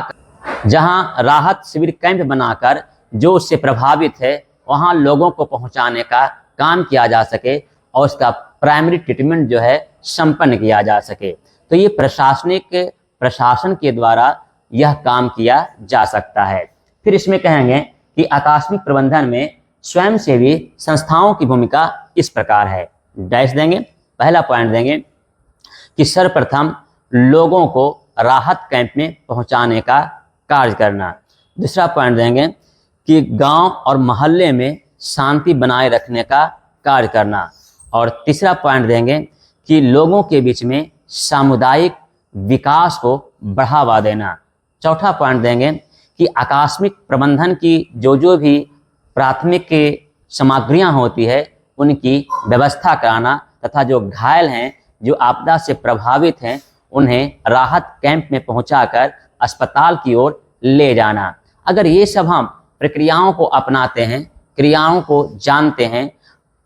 जहां राहत शिविर कैंप बनाकर जो उससे प्रभावित है वहां लोगों को पहुंचाने का काम किया जा सके और उसका प्राइमरी ट्रीटमेंट जो है संपन्न किया जा सके। तो ये प्रशासन के द्वारा यह काम किया जा सकता है। फिर इसमें कहेंगे कि आकस्मिक प्रबंधन में स्वयंसेवी संस्थाओं की भूमिका इस प्रकार है। डैश देंगे, पहला पॉइंट देंगे कि सर्वप्रथम लोगों को राहत कैंप में पहुंचाने का कार्य करना। दूसरा पॉइंट देंगे कि गांव और मोहल्ले में शांति बनाए रखने का कार्य करना। और तीसरा पॉइंट देंगे कि लोगों के बीच में सामुदायिक विकास को बढ़ावा देना। चौथा पॉइंट देंगे कि आकस्मिक प्रबंधन की जो भी प्राथमिक सामग्रियां होती है उनकी व्यवस्था कराना तथा जो घायल हैं, जो आपदा से प्रभावित हैं, उन्हें राहत कैंप में पहुंचाकर अस्पताल की ओर ले जाना। अगर ये सब हम प्रक्रियाओं को अपनाते हैं, क्रियाओं को जानते हैं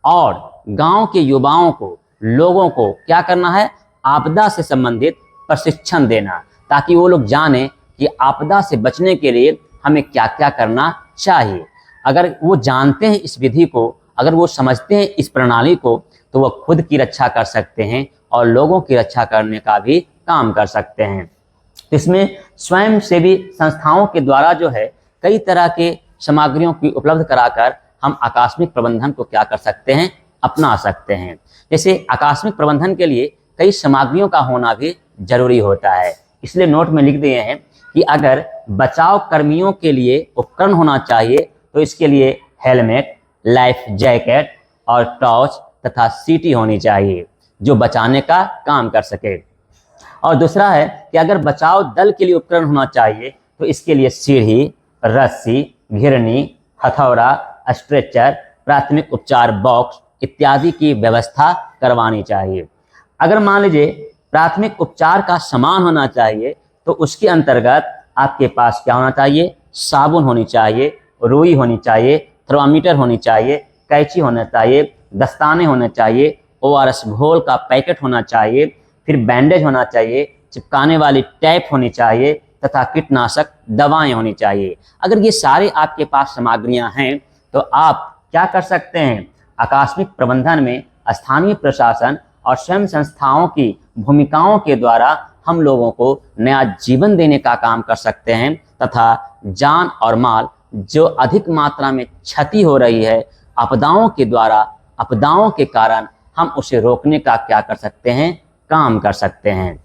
और गांव के युवाओं को, लोगों को क्या करना है, आपदा से संबंधित प्रशिक्षण देना, ताकि वो लोग जाने कि आपदा से बचने के लिए हमें क्या क्या करना चाहिए। अगर वो जानते हैं इस विधि को, अगर वो समझते हैं इस प्रणाली को, तो वो खुद की रक्षा कर सकते हैं और लोगों की रक्षा करने का भी काम कर सकते हैं। इसमें स्वयंसेवी संस्थाओं के द्वारा जो है कई तरह के सामग्रियों की उपलब्ध कराकर हम आकस्मिक प्रबंधन को क्या कर सकते हैं, अपना सकते हैं। जैसे आकस्मिक प्रबंधन के लिए कई सामग्रियों का होना भी जरूरी होता है, इसलिए नोट में लिख दिए हैं कि अगर बचाव कर्मियों के लिए उपकरण होना चाहिए तो इसके लिए हेलमेट, लाइफ जैकेट और टॉर्च तथा सीटी होनी चाहिए जो बचाने का काम कर सके। और दूसरा है कि अगर बचाव दल के लिए उपकरण होना चाहिए तो इसके लिए सीढ़ी, रस्सी, घिरनी, हथौड़ा, स्ट्रेचर, प्राथमिक उपचार बॉक्स इत्यादि की व्यवस्था करवानी चाहिए। अगर मान लीजिए प्राथमिक उपचार का सामान होना चाहिए तो उसके अंतर्गत आपके पास क्या होना चाहिए, साबुन होनी चाहिए, रुई होनी चाहिए, थर्मामीटर होनी चाहिए, कैंची होना चाहिए, दस्ताने होने चाहिए, ORS घोल का पैकेट होना चाहिए, फिर बैंडेज होना चाहिए, चिपकाने वाली टैप होनी चाहिए तथा कीटनाशक दवाएं होनी चाहिए। अगर ये सारे आपके पास सामग्रियां हैं तो आप क्या कर सकते हैं, आकस्मिक प्रबंधन में स्थानीय प्रशासन और स्वयं संस्थाओं की भूमिकाओं के द्वारा हम लोगों को नया जीवन देने का काम कर सकते हैं तथा जान और माल जो अधिक मात्रा में क्षति हो रही है आपदाओं के द्वारा, आपदाओं के कारण, हम उसे रोकने का क्या कर सकते हैं, काम कर सकते हैं।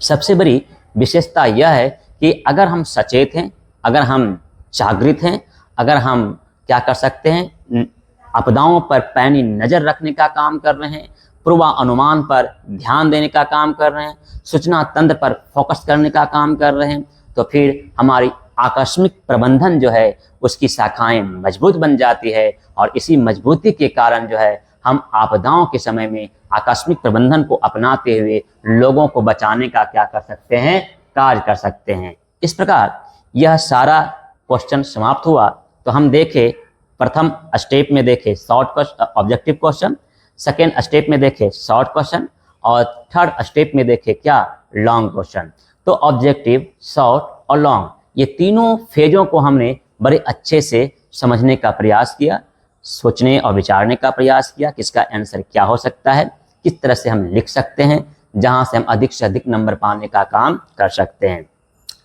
सबसे बड़ी विशेषता यह है कि अगर हम सचेत हैं, अगर हम जागृत हैं, अगर हम क्या कर सकते हैं, आपदाओं पर पैनी नज़र रखने का काम कर रहे हैं, पूर्वानुमान पर ध्यान देने का काम कर रहे हैं, सूचना तंत्र पर फोकस करने का काम कर रहे हैं, तो फिर हमारी आकस्मिक प्रबंधन जो है उसकी शाखाएं मजबूत बन जाती है और इसी मजबूती के कारण जो है हम आपदाओं के समय में आकस्मिक प्रबंधन को अपनाते हुए लोगों को बचाने का क्या कर सकते हैं, कार्य कर सकते हैं। इस प्रकार यह सारा क्वेश्चन समाप्त हुआ। तो हम देखें, प्रथम स्टेप में देखें short objective question, second step में देखें शॉर्ट क्वेश्चन और थर्ड स्टेप में देखें क्या, लॉन्ग क्वेश्चन। तो ऑब्जेक्टिव, शॉर्ट और लॉन्ग, ये तीनों फेजों को हमने बड़े अच्छे से समझने का प्रयास किया, सोचने और विचारने का प्रयास किया कि इसका आंसर क्या हो सकता है, किस तरह से हम लिख सकते हैं जहां से हम अधिक से अधिक नंबर पाने का काम कर सकते हैं।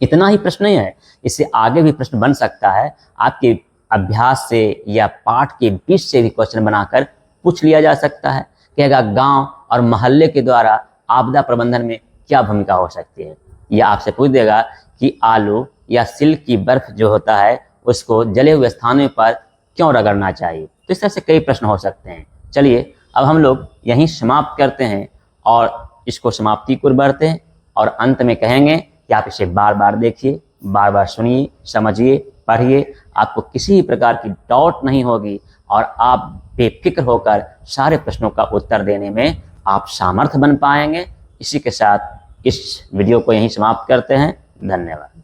इतना ही प्रश्न नहीं है, इससे आगे भी प्रश्न बन सकता है। आपके अभ्यास से या पाठ के बीच से भी क्वेश्चन बनाकर पूछ लिया जा सकता है कि अगर गांव और मोहल्ले के द्वारा आपदा प्रबंधन में क्या भूमिका हो सकती है। यह आपसे पूछ देगा कि आलू या सिल्क की बर्फ जो होता है उसको जले हुए स्थानों पर क्यों रगड़ना चाहिए। तो इस तरह से कई प्रश्न हो सकते हैं। चलिए अब हम लोग यहीं समाप्त करते हैं और इसको समाप्ति की ओर बढ़ते हैं और अंत में कहेंगे कि आप इसे बार बार देखिए, बार बार सुनिए, समझिए, पढ़िए। आपको किसी भी प्रकार की डाउट नहीं होगी और आप बेफिक्र होकर सारे प्रश्नों का उत्तर देने में आप सामर्थ्य बन पाएंगे। इसी के साथ इस वीडियो को यहीं समाप्त करते हैं। धन्यवाद।